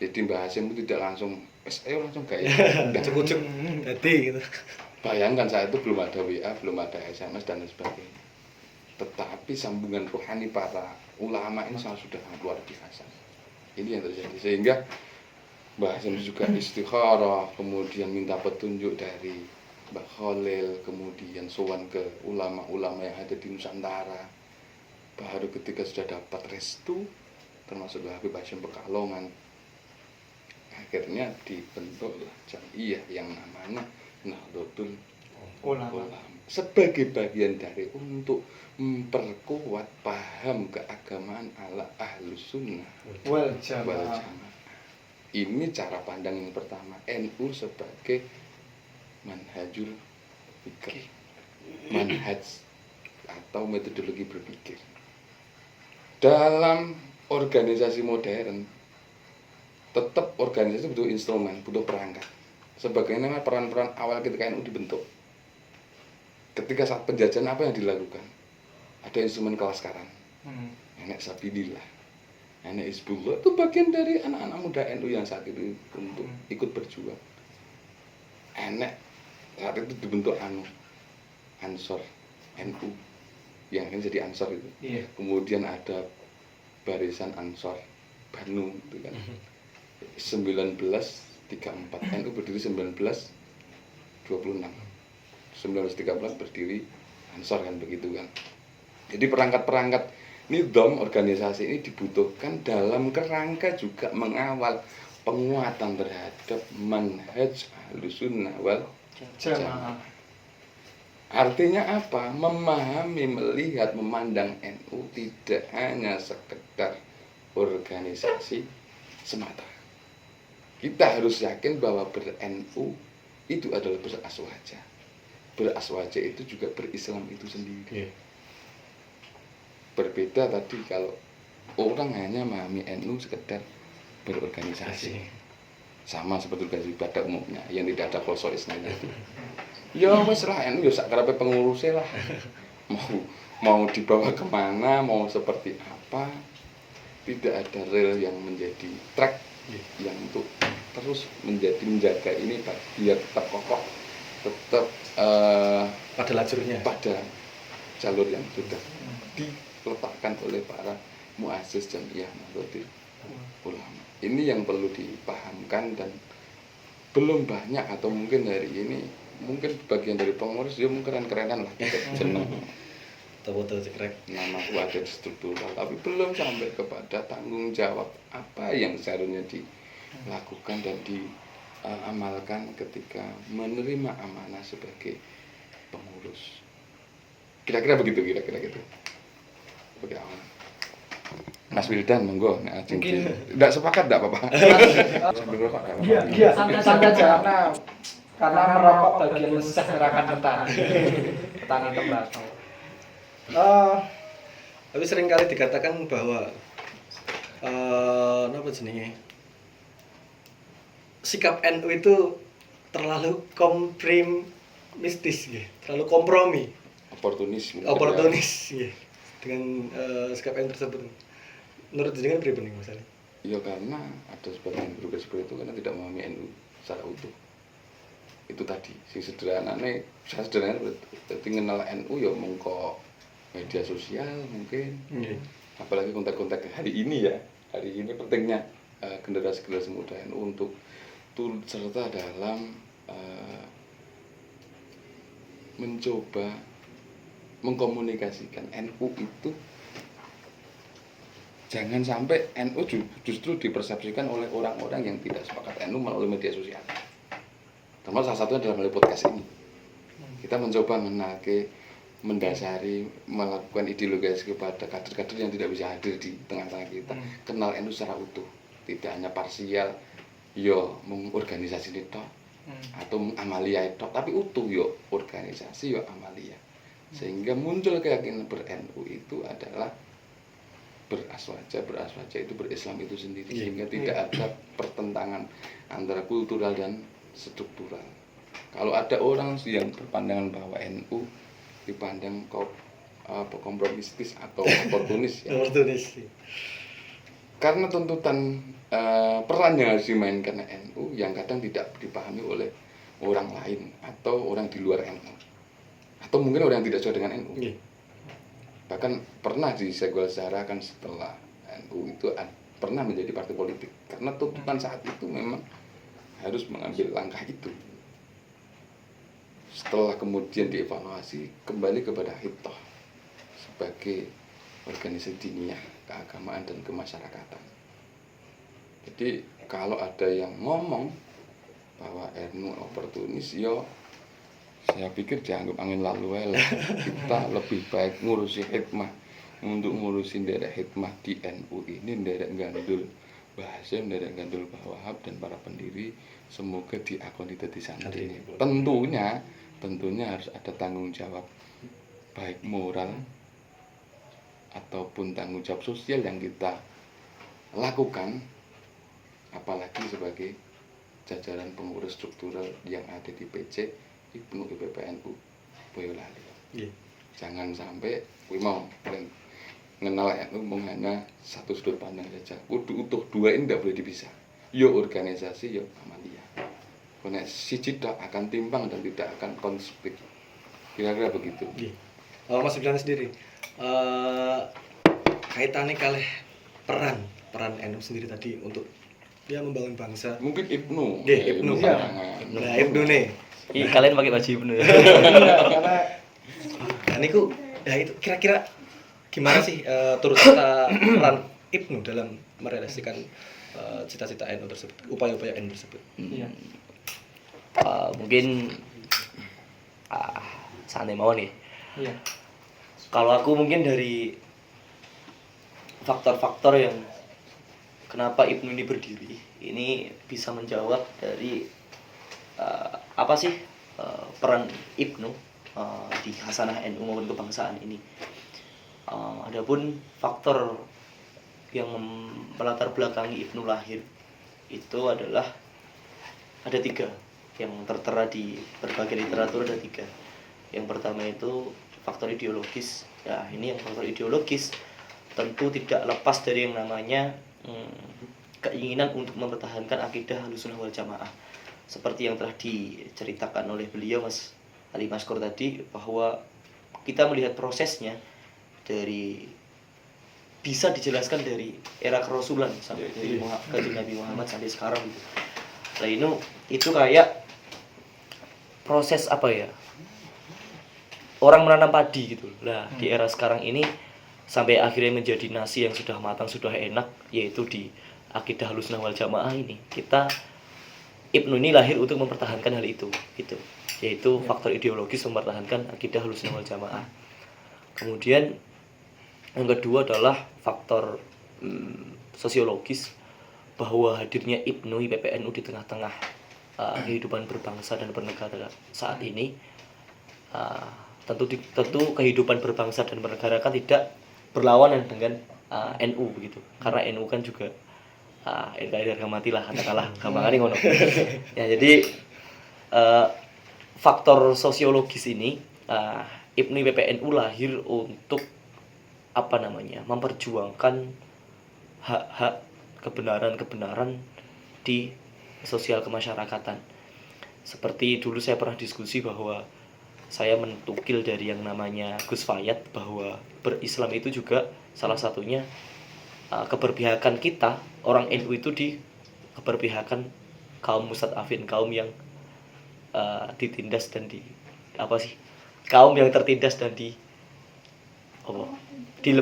Jadi Mbah Hasyim itu tidak langsung langsung gaya.
Ucuk-ucuk hati gitu.
Bayangkan saat itu belum ada WA, belum ada SMS dan lain sebagainya. Tetapi sambungan rohani para ulama ini sudah luar biasa. Ini yang terjadi, sehingga Mbah Hasyim juga istikharah, kemudian minta petunjuk dari Mbah Khalil, kemudian sowan ke ulama-ulama yang ada di Nusantara. Baru ketika sudah dapat restu, termasuk Habib Hasyim Pekalongan, akhirnya dibentuklah Jam'iyah yang namanya Nahdlatul Ulama sebagai bagian dari untuk memperkuat paham keagamaan ala Ahlus Sunnah
wal
wal
Jamaah.
Jamaah. Ini cara pandang yang pertama, NU sebagai manhajul fikih, manhaj atau metodologi berpikir. Dalam organisasi modern, tetap organisasi butuh instrumen, butuh perangkat. Sebagaimana peran-peran awal ketika NU dibentuk. Ketika saat penjajahan apa yang dilakukan? Ada instrumen kelaskaran, nenek Sabilillah, nenek Hizbullah, itu bagian dari anak-anak muda NU yang saat itu untuk ikut berjuang. Enek saat itu dibentuk Ansor NU, yang akan jadi Ansor itu.
Iya.
Kemudian ada barisan Ansor Banu itu kan. 1934 NU berdiri 1926. 1913 berdiri Ansor kan, begitu kan. Jadi perangkat-perangkat nizam organisasi ini dibutuhkan dalam kerangka juga mengawal penguatan terhadap manhaj Ahlus Sunnah wal Jamaah. Artinya apa? Memahami, melihat, memandang NU tidak hanya sekedar organisasi semata. Kita harus yakin bahwa ber-NU itu adalah beraswaja. Beraswaja itu juga berislam itu sendiri. Berbeda tadi kalau orang hanya memahami NU sekedar berorganisasi. Sama seperti organisasi pada umumnya yang tidak ada klosoisnya itu. Ya wes lah, NU ya sakrape pengurusnya lah. Mau dibawa kemana, mau seperti apa, tidak ada rel yang menjadi track yang untuk terus menjaga ini biar tetap kokoh, tetap
Pada lajurnya.
pada jalur yang sudah diletakkan oleh para muassis Jamiyah Nahdlatul Ulama. Ini yang perlu dipahamkan, dan belum banyak, atau mungkin hari ini mungkin bagian dari pengurus dia keren-kerenan lah kita jeneng
Foto cekrek.
namaku ada struktural, tapi belum sampai kepada tanggung jawab apa yang seharusnya dilakukan dan diamalkan ketika menerima amanah sebagai pengurus. Kira-kira begitu, kira-kira gitu. Sebagai awal. Mas Wildan, monggo.
Mungkin
tidak sepakat, tidak apa-apa. Sambil rokok, nggak apa-apa.
Iya, santai aja karena merokok bagian besar gerakan petani tembakau.
Tapi sering kali dikatakan bahwa apa jenenge? Sikap NU itu terlalu kompromistis, terlalu kompromi,
Oportunis. mungkin ya.
oportunis, dengan sikap NU tersebut. Menurut jenengan pribadi Mas Ali?
Iya, karena ada sebagian berpikir seperti itu karena tidak memahami NU secara utuh. Itu tadi, saya sederhana berarti kenal NU ya mengko media sosial mungkin. Apalagi kontak-kontak hari ini ya. Hari ini pentingnya generasi muda NU untuk turut serta dalam mencoba mengkomunikasikan NU itu. Jangan sampai NU justru dipersepsikan oleh orang-orang yang tidak sepakat NU melalui media sosial. Termasuk salah satunya dalam melalui podcast ini. Kita mencoba mendasari, melakukan ideologi kepada kader-kader yang tidak bisa hadir di tengah-tengah kita. Kenal NU secara utuh, tidak hanya parsial, yo mengorganisasi itu, atau amalia itu, tapi utuh yo organisasi yo amalia. Sehingga muncul keyakinan ber-NU itu adalah beraswaja itu berislam itu sendiri, sehingga tidak ada pertentangan antara kultural dan struktural. Kalau ada orang yang berpandangan bahwa NU dipandang kompromistis atau oportunis ya.
Oportunis.
Karena tuntutan peran yang harus dimainkan NU yang kadang tidak dipahami oleh orang lain atau orang di luar NU, atau mungkin orang yang tidak sesuai dengan NU. Bahkan pernah disegel sejarah kan setelah NU itu pernah menjadi partai politik karena tuntutan saat itu memang harus mengambil langkah itu. Setelah kemudian dievaluasi kembali kepada Hitoh sebagai organisasi diniyah keagamaan dan kemasyarakatan. Jadi kalau ada yang ngomong bahwa NU oportunis, yo saya pikir dianggap angin lalu lah. Kita lebih baik ngurusi hikmah. Untuk ngurusin daerah hikmah di NU ini, daerah gandul Bahasim, daerah gandul Mbah Wahab dan para pendiri, semoga diakoni dadi santri. Tentunya harus ada tanggung jawab baik moral ataupun tanggung jawab sosial yang kita lakukan, apalagi sebagai jajaran pengurus struktural yang ada di PC Ibnu IPPNU Boyolali. Jangan sampai mau mengenal NU hanya satu sudut pandang saja. Utuh dua ini tidak boleh dipisah. Yo organisasi, yo amalia. Karena siji tak akan timbang dan tidak akan konstruktif. Kira-kira begitu.
Mas bilang sendiri, kaitannya kalih peran NU sendiri tadi untuk dia membangun bangsa.
Mungkin Ibnu.
Ibnu. Nah, Ibnu nih.
Kalian pakai baju Ibnu ya?
Karena
niku ya itu kira-kira gimana sih turut serta peran Ibnu dalam merealisasikan cita-cita NU tersebut, upaya-upaya NU tersebut?
Mungkin santai mawon nih.
iya.
Kalau aku mungkin dari faktor-faktor yang kenapa Ibnu ini berdiri, ini bisa menjawab dari apa sih peran Ibnu di khasanah NU maupun kebangsaan ini. Adapun faktor yang melatar belakangi Ibnu lahir itu adalah ada 3 yang tertera di berbagai literatur, ada 3. Yang pertama itu faktor ideologis. Ya, ini yang faktor ideologis tentu tidak lepas dari yang namanya keinginan untuk mempertahankan akidah Ahlussunnah wal Jamaah. Seperti yang telah diceritakan oleh beliau Mas Ali Maskur tadi, bahwa kita melihat prosesnya dari bisa dijelaskan dari era kerasulan sampai dari Kanjeng Nabi Muhammad sampai sekarang gitu. Nah itu kayak proses apa ya? Orang menanam padi gitu. Nah, di era sekarang ini sampai akhirnya menjadi nasi yang sudah matang, sudah enak, yaitu di akidah Ahlussunnah wal Jamaah ini. Ibnu ini lahir untuk mempertahankan hal itu gitu. Yaitu faktor ideologis mempertahankan akidah Ahlussunnah wal Jamaah. Kemudian yang kedua adalah faktor sosiologis, bahwa hadirnya Ibnu IPPNU di tengah-tengah kehidupan berbangsa dan bernegara saat ini. Tentu kehidupan berbangsa dan bernegara kan tidak berlawanan dengan NU begitu. Karena NU kan juga NKRI harga mati lah, katakanlah gampangannya ngono. Ya, jadi faktor sosiologis ini, Ibnu IPPNU lahir untuk memperjuangkan hak-hak, kebenaran-kebenaran di sosial kemasyarakatan. Seperti dulu saya pernah diskusi bahwa saya menukil dari yang namanya Gus Fayat, bahwa berislam itu juga salah satunya keberpihakan kita orang NU itu di keberpihakan kaum mustadafin, kaum yang ditindas dan kaum yang tertindas dan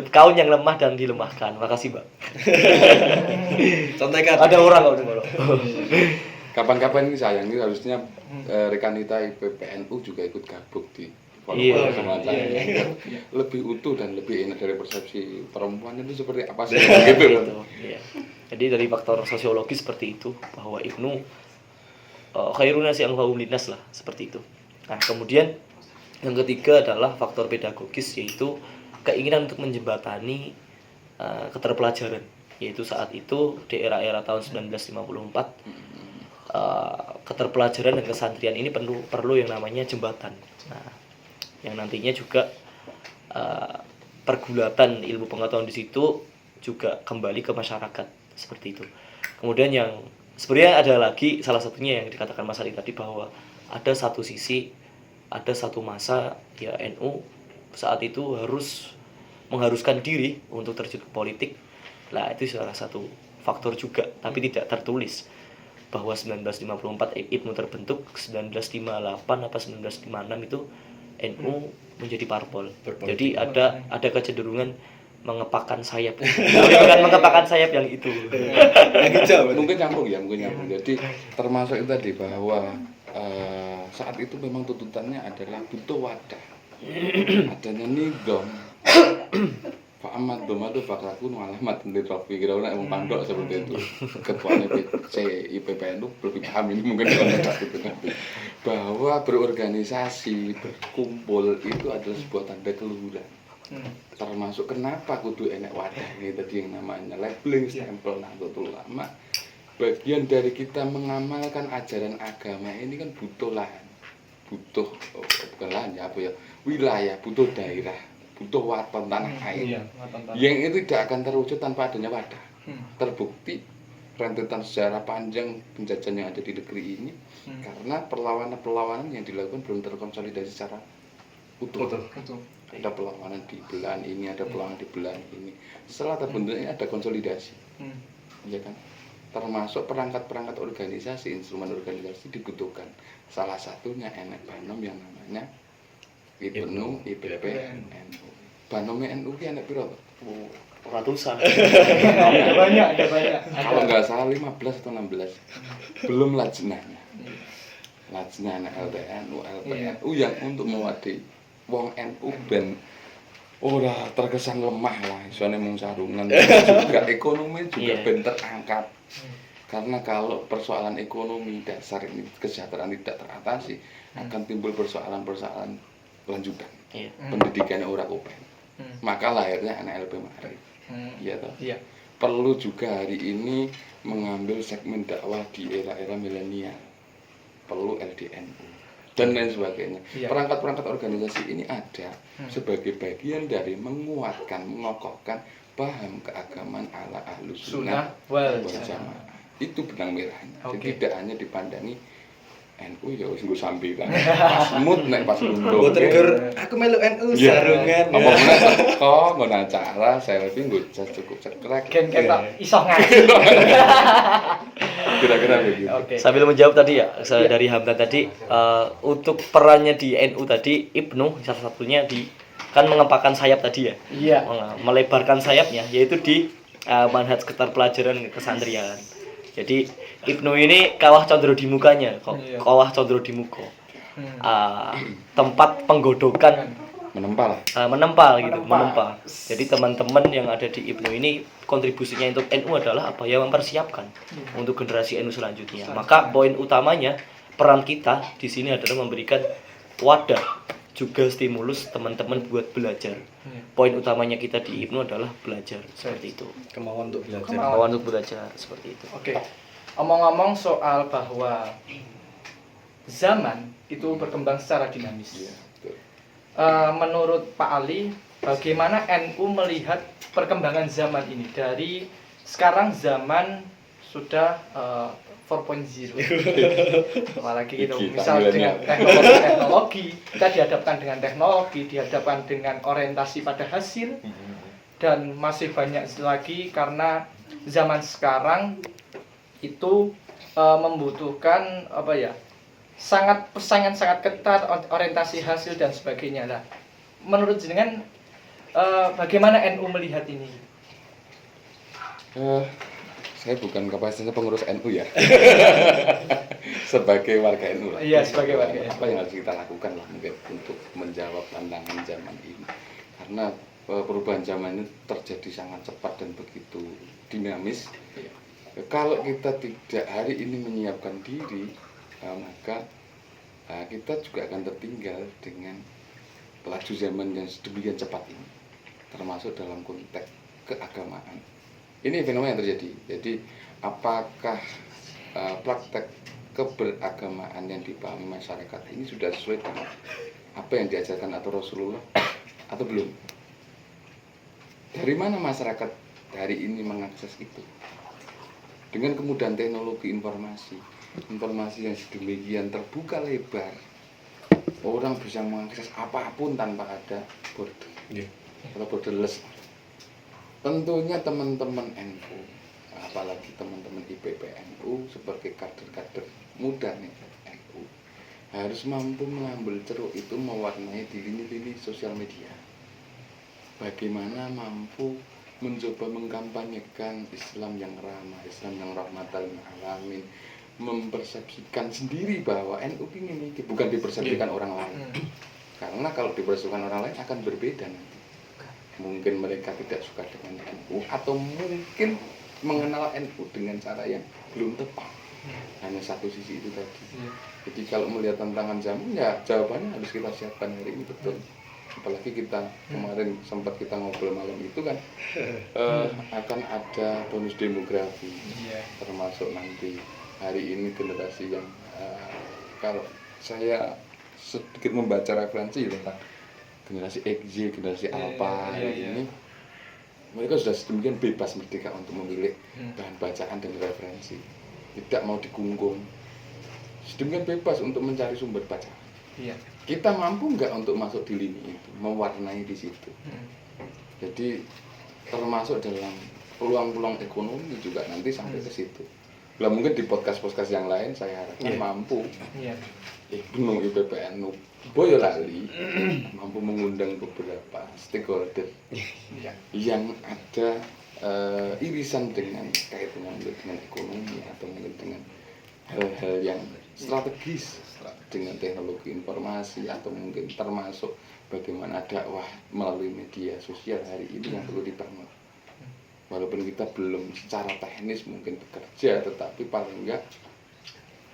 kaum yang lemah dan dilemahkan. Makasih, Mbak.
Contohkan.
Ada orang kok dulu.
Kapan-kapan ini sayang ini harusnya rekan kita IPPNU juga ikut gabung di forum
Iya.
semacam
Iya.
ini. Lebih utuh dan lebih enak dari persepsi perempuan itu seperti apa sih gitu kan.
Gitu, iya. Jadi dari faktor sosiologis seperti itu, bahwa Ibnu khairun nasi anfa'uhum linnas lah, seperti itu. Nah, kemudian yang ketiga adalah faktor pedagogis, yaitu keinginan untuk menjembatani keterpelajaran, yaitu saat itu di era-era tahun 1954 keterpelajaran dan kesantrian ini perlu yang namanya jembatan. Nah, yang nantinya juga pergulatan ilmu pengetahuan di situ juga kembali ke masyarakat, seperti itu. Kemudian yang sebenarnya ada lagi, salah satunya yang dikatakan Mas Ali tadi, bahwa ada satu sisi, ada satu masa ya NU saat itu mengharuskan diri untuk terjun ke politik. Nah, itu salah satu faktor juga, tapi tidak tertulis, bahwa 1954 Ibnu terbentuk, 1958 apa 1956 itu NU menjadi parpol. Jadi ada kecenderungan mengepakkan sayap. Tapi bukan mengepakkan sayap yang itu.
Yang hijau.
Mungkin nyambung. Jadi termasuk itu tadi bahwa saat itu memang tuntutannya adalah butuh wadah, adanya nizam. Pak Ahmad Doma itu fakrakun alamat di Trofi kira-kira emang pandok seperti itu. Ketuanya IPPNU lebih paham ini mungkin konteks itu nanti, bahwa berorganisasi, berkumpul itu adalah sebuah tanda keluhuran. Termasuk kenapa kudu enek wadah ini tadi yang namanya labeling stempel Nahdlatul Ulama. Bagian dari kita mengamalkan ajaran agama ini kan butuh lahan, butuh bukan lahan ya apa ya, wilayah, butuh daerah, butuh waton tanah air. Yang itu tidak akan terwujud tanpa adanya wadah. Terbukti rentetan sejarah panjang penjajahan yang ada di negeri ini karena perlawanan-perlawanan yang dilakukan belum terkonsolidasi secara utuh. Ada perlawanan di belahan ini, ada perlawanan di belahan ini. Setelah terbentuknya ada konsolidasi, ya kan? Termasuk perangkat-perangkat organisasi, instrumen organisasi dibutuhkan. Salah satunya enek banom yang namanya Ibnu IPPNU. Banomnya NU ki enek piro?
Ratusan.
Ada banyak.
Kalau nggak salah 15 atau 16. Belum lajnahnya. Lajnah LTNU, LPNU yang untuk mewadahi wong NU ben ora terkesan lemah lah, soalnya mung sarungan juga ekonomi juga ben terangkat. Karena kalau persoalan ekonomi dasar ini kesejahteraan tidak teratasi, akan timbul persoalan-persoalan lanjutan. Pendidikannya ora open. Maka lahirnya anak LP Maarif. Iya toh.
Iya.
Perlu juga hari ini mengambil segmen dakwah di era-era milenial. Perlu LDNU dan lain sebagainya. Perangkat-perangkat organisasi ini ada sebagai bagian dari menguatkan, mengokohkan paham keagamaan ala ahlus
Sunnah
sunnah
wal
wal
jamaah.
jamaah. Itu benang merahnya. Jadi
Oke.
tidak hanya dipandangi NU ya wis nggo sambilan. Pas mood nek pas undung.
Gue trigger, aku melu NU
Iya.
sarungan.
Apa meneh teko ngono acara selfie nggo jas cukup cekrek.
Gen ketok iso ngaji.
Kira-kira begitu.
Oke.
Sambil menjawab tadi ya,
Iya.
dari Hamdan tadi, untuk perannya di NU tadi, Ibnu salah satunya kan mengepakkan sayap tadi ya,
Iya.
melebarkan sayapnya, yaitu di manhaj sekitar pelajaran kesantrian. Jadi Ibnu ini kawah condro di mukanya,
Iya.
kawah condro di muka. Tempat penggodokan
Menempal.
menempal gitu,
Menempal.
menempal. Jadi teman-teman yang ada di Ibnu ini kontribusinya untuk NU adalah apa ya, mempersiapkan untuk generasi NU selanjutnya. Maka poin utamanya peran kita di sini adalah memberikan wadah juga stimulus teman-teman buat belajar. Poin utamanya kita di Ibnu adalah belajar seperti itu.
Kemauan untuk belajar.
Kemauan untuk belajar seperti itu.
Oke. Omong-omong soal bahwa zaman itu berkembang secara dinamis.
Iya, betul.
Menurut Pak Ali, bagaimana NU melihat perkembangan zaman ini dari sekarang zaman sudah 4.0. Apalagi gitu,
Kita
misal dengan teknologi, kita dihadapkan dengan teknologi, dihadapkan dengan orientasi pada hasil, dan masih banyak lagi karena zaman sekarang itu membutuhkan apa ya? Sangat persaingan sangat ketat, orientasi hasil dan sebagainya lah. Menurut jenengan bagaimana NU melihat ini?
Saya bukan kapasitasnya pengurus NU ya. Sebagai warga NU lah.
Iya, sebagai warga NU.
Apa yang harus kita lakukan lah mungkin untuk menjawab tantangan zaman ini. Karena perubahan zaman ini terjadi sangat cepat dan begitu dinamis. Kalau kita tidak hari ini menyiapkan diri, maka kita juga akan tertinggal dengan laju zaman yang sedemikian cepat ini, termasuk dalam konteks keagamaan. Ini fenomena yang terjadi. Jadi apakah praktek keberagamaan yang dipahami masyarakat ini sudah sesuai dengan apa yang diajarkan atau Rasulullah atau belum? Dari mana masyarakat hari ini mengakses itu? Dengan kemudahan teknologi informasi yang sedemikian terbuka lebar, orang bisa mengakses apapun tanpa ada border atau borderless. Tentunya teman-teman NU, apalagi teman-teman IPP NU sebagai kader-kader muda nih NU, harus mampu mengambil ceruk itu mewarnai di lini-lini sosial media. Bagaimana mampu mencoba mengkampanyekan Islam yang ramah, Islam yang rahmatan lil alamin, mempersepsikan sendiri bahwa NU ini bukan dipersepsikan orang lain. Karena kalau dipersepsikan orang lain akan berbeda nanti. Mungkin mereka tidak suka dengan NU atau mungkin mengenal NU dengan cara yang belum tepat. Hanya satu sisi itu tadi. Jadi kalau melihat tantangan zaman ya jawabannya harus kita siapkan hari ini betul. Apalagi kita kemarin sempat kita ngobrol malam itu kan akan ada bonus demografi, termasuk nanti hari ini generasi yang kalau saya sedikit membaca referensi tentang generasi XY, generasi Alpha ini, mereka sudah sedemikian bebas merdeka untuk memilih bahan bacaan dan referensi, tidak mau dikungkung, sedemikian bebas untuk mencari sumber bacaan. Kita mampu nggak untuk masuk di lini itu, mewarnai di situ. Jadi termasuk dalam peluang-peluang ekonomi juga nanti sampai ke situ. Lah mungkin di podcast-podcast yang lain saya harapkan mampu. Ibnu IPPNU Boyolali mampu mengundang beberapa stakeholder yang ada irisan dengan kaitannya dengan ekonomi atau mungkin dengan hal-hal yang strategis dengan teknologi informasi atau mungkin termasuk bagaimana dakwah melalui media sosial hari ini yang perlu dibangun. Walaupun kita belum secara teknis mungkin bekerja, tetapi paling enggak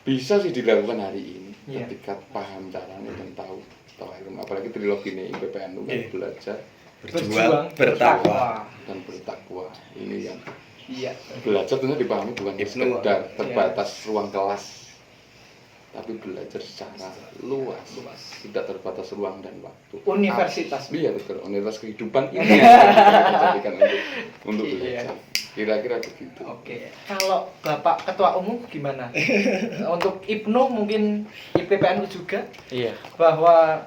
bisa sih dilakukan hari ini ketika paham caranya dan tahu ilmu. Apalagi trilogi ini IPPNU kan belajar,
Berjuang, bertakwa.
dan bertakwa. Ini yang belajar tentunya dipahami bukan sekedar terbatas ruang kelas tapi belajar secara luas, tidak terbatas ruang dan waktu.
Universitas.
Iya betul, universitas kehidupan ini yang kita jadikan untuk belajar. Kira-kira begitu.
Oke. Kalau Bapak Ketua Umum gimana? Untuk IPNU mungkin IPPNU juga
Iya.
bahwa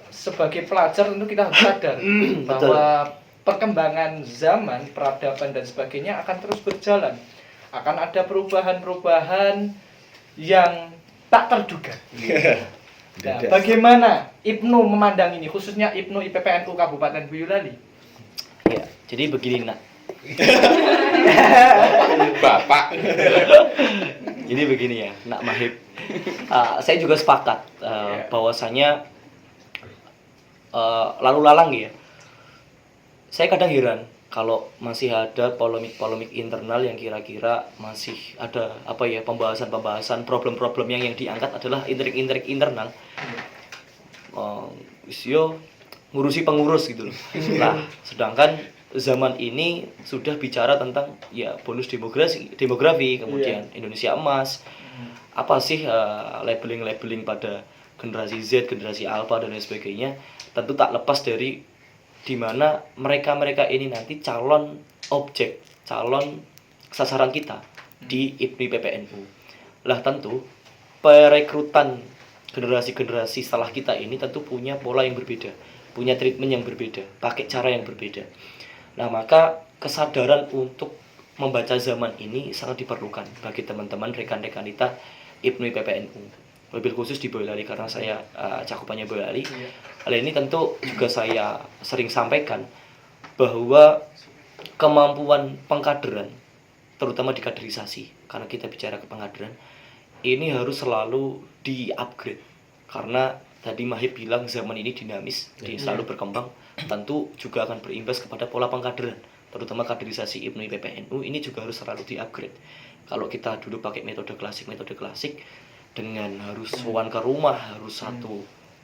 sebagai pelajar tentu kita harus sadar bahwa perkembangan zaman, peradaban dan sebagainya akan terus berjalan. Akan ada perubahan-perubahan yang tak terduga. Nah, bagaimana IPNU memandang ini, khususnya IPNU IPPNU Kabupaten Boyolali?
Ya, jadi begini nak.
Bapak.
Jadi begini ya, Nak Mahib. Saya juga sepakat bahwasanya lalu lalang ya. Saya kadang heran kalau masih ada polemik-polemik internal yang kira-kira masih ada pembahasan-pembahasan problem-problem yang diangkat adalah intrik-intrik internal. Yo ngurusi pengurus gitu loh. Nah, sedangkan zaman ini sudah bicara tentang ya bonus demografi, kemudian Indonesia Emas. Apa sih labeling-labeling pada generasi Z, generasi Alpha dan lain sebagainya. Tentu tak lepas dari di mana mereka-mereka ini nanti calon sasaran kita di IPNU PPNU. Lah tentu perekrutan generasi-generasi setelah kita ini tentu punya pola yang berbeda, punya treatment yang berbeda, pakai cara yang berbeda. Nah, maka kesadaran untuk membaca zaman ini sangat diperlukan bagi teman-teman rekan-rekan kita IPNU PPNU. Lebih khusus di Boyolali karena saya cakupannya Boyolali. Hal ini tentu juga saya sering sampaikan bahwa kemampuan pengkaderan, terutama di kaderisasi, karena kita bicara ke pengkaderan, ini harus selalu di-upgrade. Karena tadi Mahib bilang zaman ini dinamis, selalu berkembang, tentu juga akan berimbas kepada pola pengkaderan, terutama kaderisasi IPNU PPNU ini juga harus selalu di-upgrade. Kalau kita dulu pakai metode klasik dengan harus sowan ke rumah, harus satu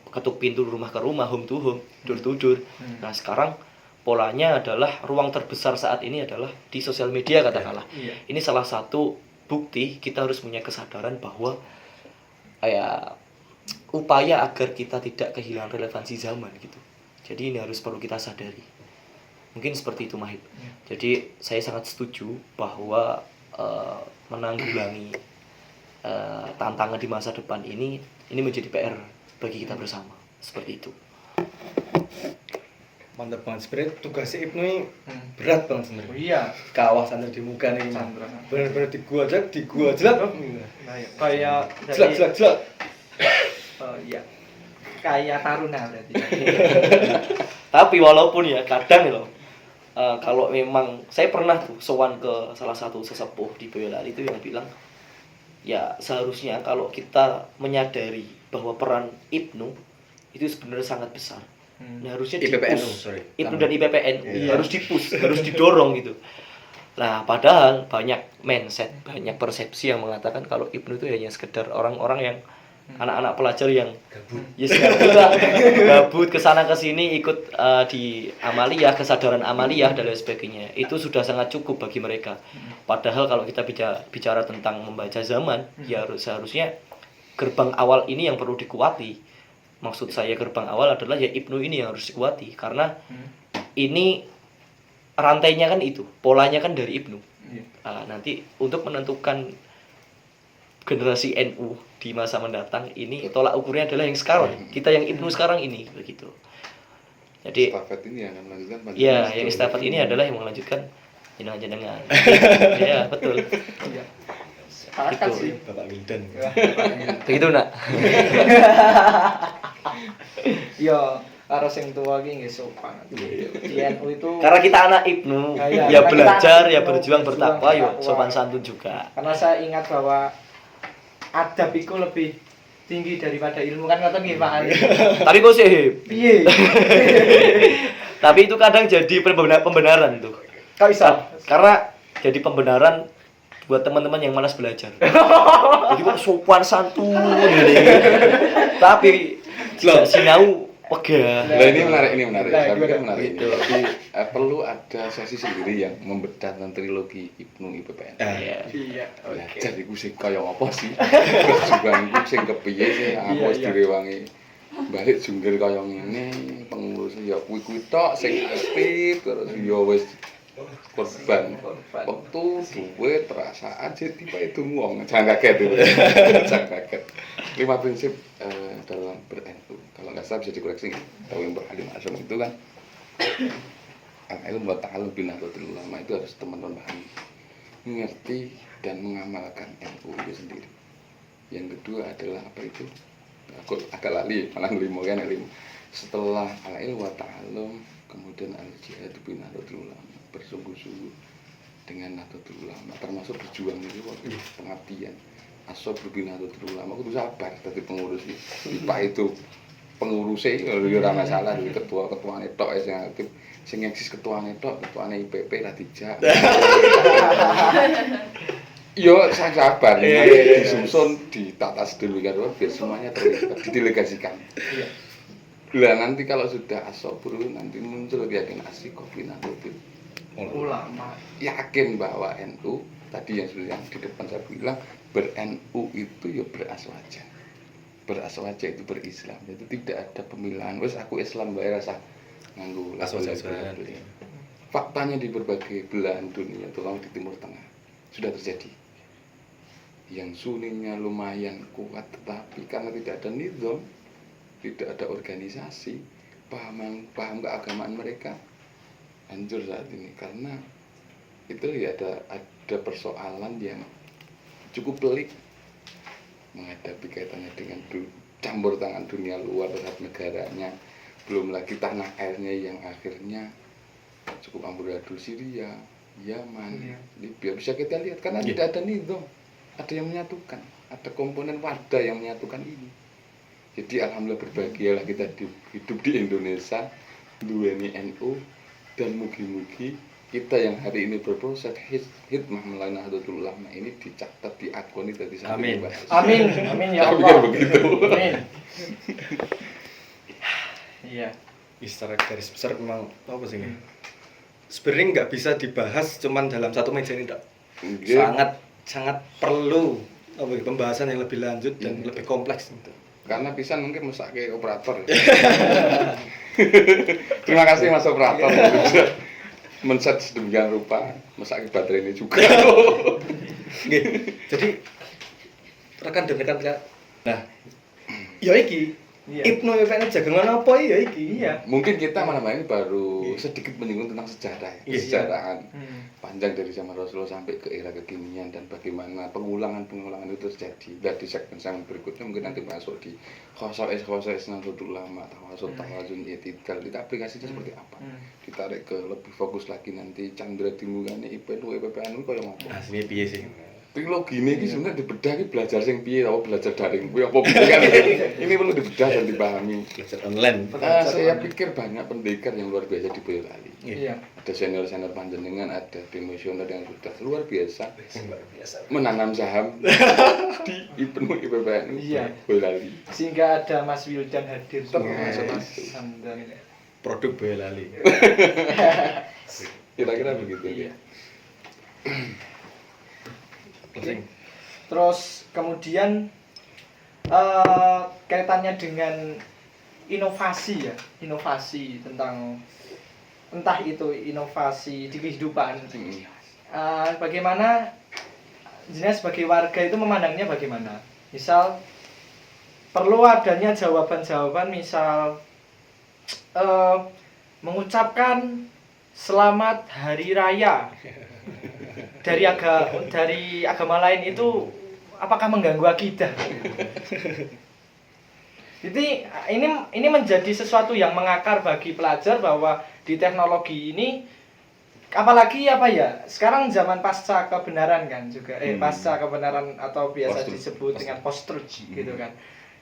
ketuk pintu rumah ke rumah, home to home, door to door. Nah, sekarang polanya adalah ruang terbesar saat ini adalah di sosial media katakanlah. Ini salah satu bukti kita harus punya kesadaran bahwa upaya agar kita tidak kehilangan relevansi zaman gitu. Jadi ini harus perlu kita sadari. Mungkin seperti itu Mahib. Jadi saya sangat setuju bahwa menanggulangi tantangan di masa depan ini menjadi PR bagi kita bersama. Seperti itu.
Mantap banget, sebenarnya tugasnya IPNU ini berat banget sebenarnya.
Iya.
Kawah sandra di muka nih. Benar-benar di gua jelek.
Kayak
jelek.
Oh iya. Kayak taruna berarti.
Tapi walaupun ya kadang loh, kalau memang saya pernah tuh sowan ke salah satu sesepuh di Boyolali itu yang bilang, ya seharusnya kalau kita menyadari bahwa peran IPNU itu sebenarnya sangat besar. Nah, harusnya IPNU dan IPPNU harus dipus, harus didorong gitu. Nah, padahal banyak mindset, banyak persepsi yang mengatakan kalau IPNU itu hanya sekedar orang-orang yang anak-anak pelajar yang gabut kesana kesini ikut di amaliyah, kesadaran amaliyah dan lain sebagainya. Itu sudah sangat cukup bagi mereka. Padahal kalau kita bicara tentang membaca zaman, ya seharusnya gerbang awal ini yang perlu dikuati. Maksud saya gerbang awal adalah ya IPNU ini yang harus dikuati karena ini rantainya kan itu, polanya kan dari IPNU. Nanti untuk menentukan generasi NU di masa mendatang ini tolak ukurnya adalah yang sekarang, kita yang IPNU sekarang ini begitu. Jadi
estafet ini yang akan melanjutkan.
Ya, yang estafet ini adalah yang melanjutkan jenengan. Ya, betul.
Iya. Sepakat sih.
Bapak Wildan.
Begitu nak.
Ya, karo sing tuwa ki nggih sopan. Di NU itu
Karena kita anak IPNU, ya belajar, ya berjuang, bertakwa, ya sopan santun juga.
Karena saya ingat bahwa adab itu lebih tinggi daripada ilmu kan ngoten nggih Pak Ali.
Tapi kok sih
Piye?
Tapi itu kadang jadi pembenaran itu.
Kok iso?
Karena jadi pembenaran buat teman-teman yang malas belajar. Jadi kok sopan santun gini. Tapi sinau Pegah.
Nah, ini menarik.
Nah,
Saya pikir
gimana?
menarik ini.
Gitu.
Tapi perlu ada sesi sendiri yang membedah tentang trilogi Ibnu IPPN.
Iya.
Iya,
Ya,
oke.
jadi ku sing kaya apa sih? Perjuangan ku sing kepiye sih aku
Iya,
wis
iya.
direwangi. Balik jungkir kaya ngene, pengurus ya kuwi tok sing aktif terus ya wis korban. Waktu, duit, perasaan, jadi pak itu ngomong, jangan kaget itu, jangan kaget. 5 prinsip dalam ber-NU, kalau nggak salah bisa dikoreksi, tahu yang berhalim asam itu kan, al-ilm wa ta'allum binahdlatul ulama itu harus teman-teman pahami, mengerti dan mengamalkan NU itu sendiri. Yang kedua adalah apa itu? Aku agak lali, malah ngelimo kan ngelimo. Setelah al-ilm wa ta'allum, kemudian al-jihad binahdlatul ulama. Bersungguh-sungguh dengan Nahdlatul Ulama, termasuk berjuang itu pengabdian. Asal berbina Nahdlatul Ulama, aku tuh sabar tadi pengurus IPA itu pengurusnya ora masalah dari ketua-ketuane tok sing aktif, sing eksis ketuane tok, ketuane IPP ra dijak. Yo saya sabar, disusun, ditata sedemikian rupa biar semuanya terlibat, didelegasikan. Lah nanti kalau sudah asobur nanti muncul yakin asik kopi Nahdlatul
Ulama.
yakin bahwa NU tadi yang sudah di depan saya bilang ber-NU itu ya beraswaja. Beraswaja itu berislam. Itu tidak ada pemilihan. Wes aku Islam bae rasa nganggo
Aswaja-aswajan.
Faktanya di berbagai belahan dunia, terutama di Timur Tengah, sudah terjadi. Yang Sunninya lumayan kuat, tetapi karena tidak ada nizam, tidak ada organisasi, paham keagamaan mereka hancur saat ini karena itu ya ada persoalan yang cukup pelik menghadapi kaitannya dengan campur tangan dunia luar terhadap negaranya, belum lagi tanah airnya yang akhirnya cukup amburadul. Syria, Yaman, Libya bisa kita lihat karena tidak ada nizam, ada yang menyatukan, ada komponen wadah yang menyatukan ini. Jadi alhamdulillah berbahagialah kita hidup di Indonesia, duweni NU. Dan mugi-mugi kita yang hari ini berproses hikmah melalui Nahdlatul Ulama ini dicatat, diakoni dari satu
Amin.
Amin ya
Saya
Allah.
pikir begitu.
Amin. Iya.
Secara garis besar memang apa sih ini? Sebenarnya nggak bisa dibahas cuman dalam satu meja ini, tak. Sangat perlu pembahasan yang lebih lanjut dan lebih kompleks gitu.
Karena pisan mungkin mesake operator. Terima kasih Mas operator men-set sedemikian rupa mesake baterai ini juga.
Nggih. Jadi rekan dan rekan, nah, ya iki
Iya.
Ibnu IPPN jagongan apa ya iki?
Iya.
Mungkin kita malam ini baru sedikit menyinggung tentang sejarah,
Iya.
kesejarahan
Hmm.
panjang dari zaman Rasulullah sampai ke era kekinian dan bagaimana pengulangan itu terjadi. Dan di segmen berikutnya mungkin nanti masuk di khosais Nahdlatul Ulama, tawazun i'tidal, itu aplikasinya seperti apa. Ditarik ke lebih fokus lagi nanti Chandra Dimulane IPNU IPPN kaya ngopo.
Aslinya piye sih?
Trilogi ini sebenarnya dibedah ini belajar sing piye atau belajar daring kuwi apa piye kan. Ini perlu dibedah dan dipahami.
Belajar online.
Saya pikir banyak pendekar yang luar biasa di Boyolali.
Iya.
Ada senior panjenengan, ada demosioner yang sudah luar biasa
Luar biasa.
menanam saham di IPNU IPPN
Iya.
Boyolali.
Sehingga ada Mas Wildan hadir.
Termasuk
Mas
itu.
Hamdan.
Produk Boyolali.
Kira-kira begitu ya.
Closing.
Terus kemudian kaitannya dengan inovasi ya, inovasi tentang entah itu inovasi di kehidupan. Bagaimana jenis sebagai warga itu memandangnya bagaimana? Misal perlu adanya jawaban-jawaban, misal mengucapkan selamat hari raya dari agama lain itu apakah mengganggu akidah? Jadi ini menjadi sesuatu yang mengakar bagi pelajar bahwa di teknologi ini, apalagi apa ya, sekarang zaman pasca kebenaran kan juga pasca kebenaran atau biasa disebut dengan post-truth gitu kan.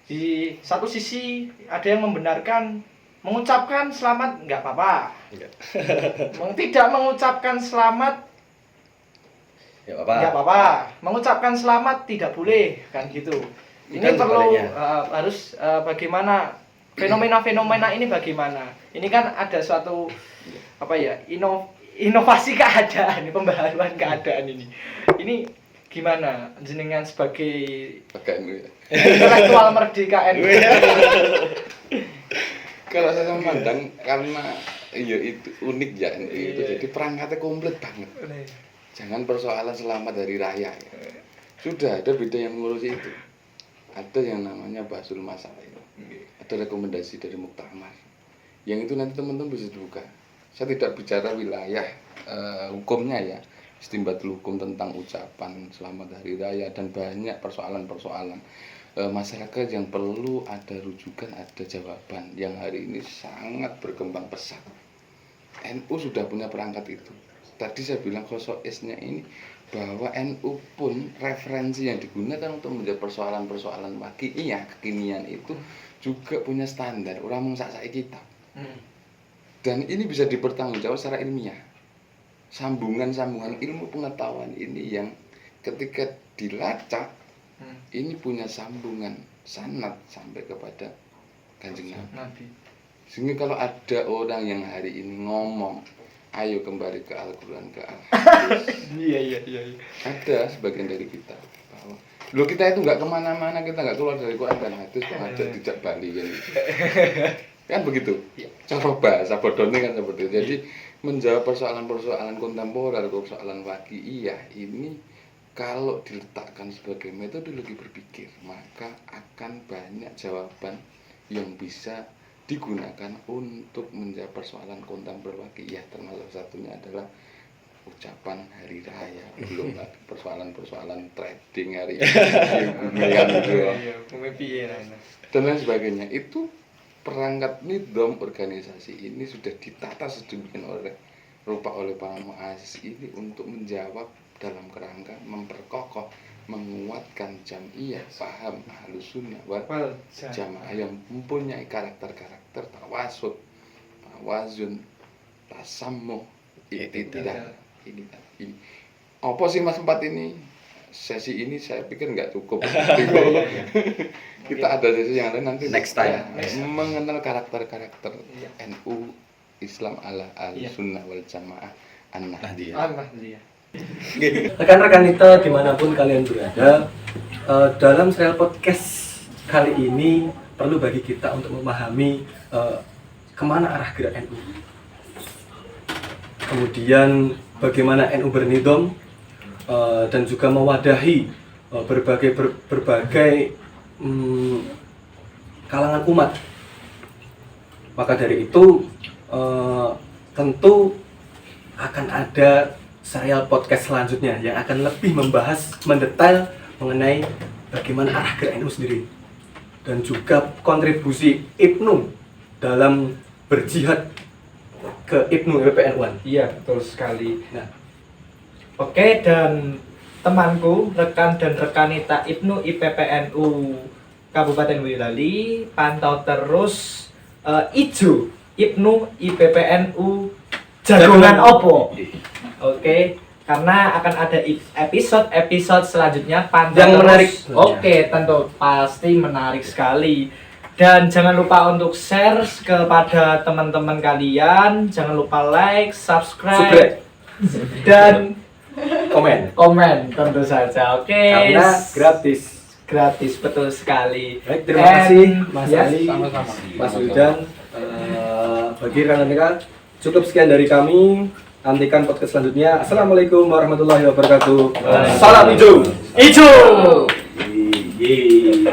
Di satu sisi ada yang membenarkan mengucapkan selamat nggak apa-apa, tidak mengucapkan selamat nggak apa-apa, mengucapkan selamat tidak boleh kan gitu. Ini
Dan
perlu
sebaliknya.
harus bagaimana fenomena-fenomena ini bagaimana? Ini kan ada suatu inovasi keadaan, pembaharuan keadaan ini. Ini gimana jenengan sebagai intelektual merdeka NU?
Kalau saya memandang karena itu unik ya NU itu, jadi perangkatnya komplit banget. Jangan persoalan selamat dari raya ya. Sudah ada beda yang mengurusi itu. Ada yang namanya Basul Masail. Ada rekomendasi dari Muktamar. Yang itu nanti teman-teman bisa dibuka. Saya tidak bicara wilayah hukumnya ya. Istimbatul hukum tentang ucapan selamat hari raya dan banyak persoalan-persoalan masyarakat yang perlu ada rujukan, ada jawaban yang hari ini sangat berkembang pesat. NU sudah punya perangkat itu. Tadi saya bilang khosoisnya ini bahwa NU pun referensi yang digunakan untuk menjawab persoalan-persoalan waqi'iyah kekinian itu juga punya standar. Orang mengsak-sak kita. Dan ini bisa dipertanggungjawab secara ilmiah. Sambungan-sambungan ilmu pengetahuan ini yang ketika dilacak ini punya sambungan sanad sampai kepada Kanjeng Nabi. Sehingga kalau ada orang yang hari ini ngomong, ayo kembali ke Al-Quran, ke Al-Hadis.
Iya.
Ada sebagian dari kita bahwa loh kita itu nggak kemana-mana, kita nggak keluar dari Quran dan Hadis, mengajak tidak Bali kan gitu. Kan begitu. Cara bahasa bodohnya kan seperti itu. Jadi menjawab persoalan-persoalan kontemporer, persoalan waqi'iyah ini kalau diletakkan sebagai metodologi berpikir, maka akan banyak jawaban yang bisa digunakan untuk menjawab persoalan kontemporer waqi'iyah, termasuk satunya adalah ucapan hari raya, belum lagi persoalan-persoalan trading hari ini, dan lain sebagainya. Itu perangkat nidom organisasi ini sudah ditata sedemikian rupa oleh para muassis ini untuk menjawab dalam kerangka memperkokoh, menguatkan jam'iyah, paham Ahlus Sunnah wal Jamaah yang mempunyai karakter-karakter tawasud, tawazun, tasammuh, i'tidal. Ini. Apa sih Mas 4 ini? Sesi ini saya pikir nggak cukup. Kita ada sesi yang lain nanti
Next time.
Mengenal karakter-karakter NU Islam ala Sunnah wal Jamaah An-Nahdiyah.
Rekan-rekan kita dimanapun kalian berada, dalam serial podcast kali ini perlu bagi kita untuk memahami kemana arah gerak NU, kemudian bagaimana NU bernidom, dan juga mewadahi berbagai kalangan umat. Maka dari itu tentu akan ada serial podcast selanjutnya yang akan lebih membahas mendetail mengenai bagaimana arah gerak NU sendiri dan juga kontribusi Ibnu dalam berjihad ke Ibnu IPPN-UAN.
Iya, betul sekali. Nah, oke, dan temanku, rekan dan rekanita Ibnu IPPNU Kabupaten Boyolali, pantau terus Ijo Ibnu IPPNU Jagongan Opo. Oke, karena akan ada episode selanjutnya
yang menarik.
Oke, tentu pasti menarik sekali. Dan jangan lupa untuk share kepada teman-teman kalian. Jangan lupa like, subscribe. Dan komen tentu saja. Oke.
Karena gratis,
betul sekali.
Baik, terima kasih Mas Ali,
sama-sama.
Mas Wildan. Bagi rekan-rekan cukup sekian dari kami. Nantikan podcast selanjutnya. Assalamualaikum warahmatullahi wabarakatuh. Salam hijau.
Ijo.
Yeay.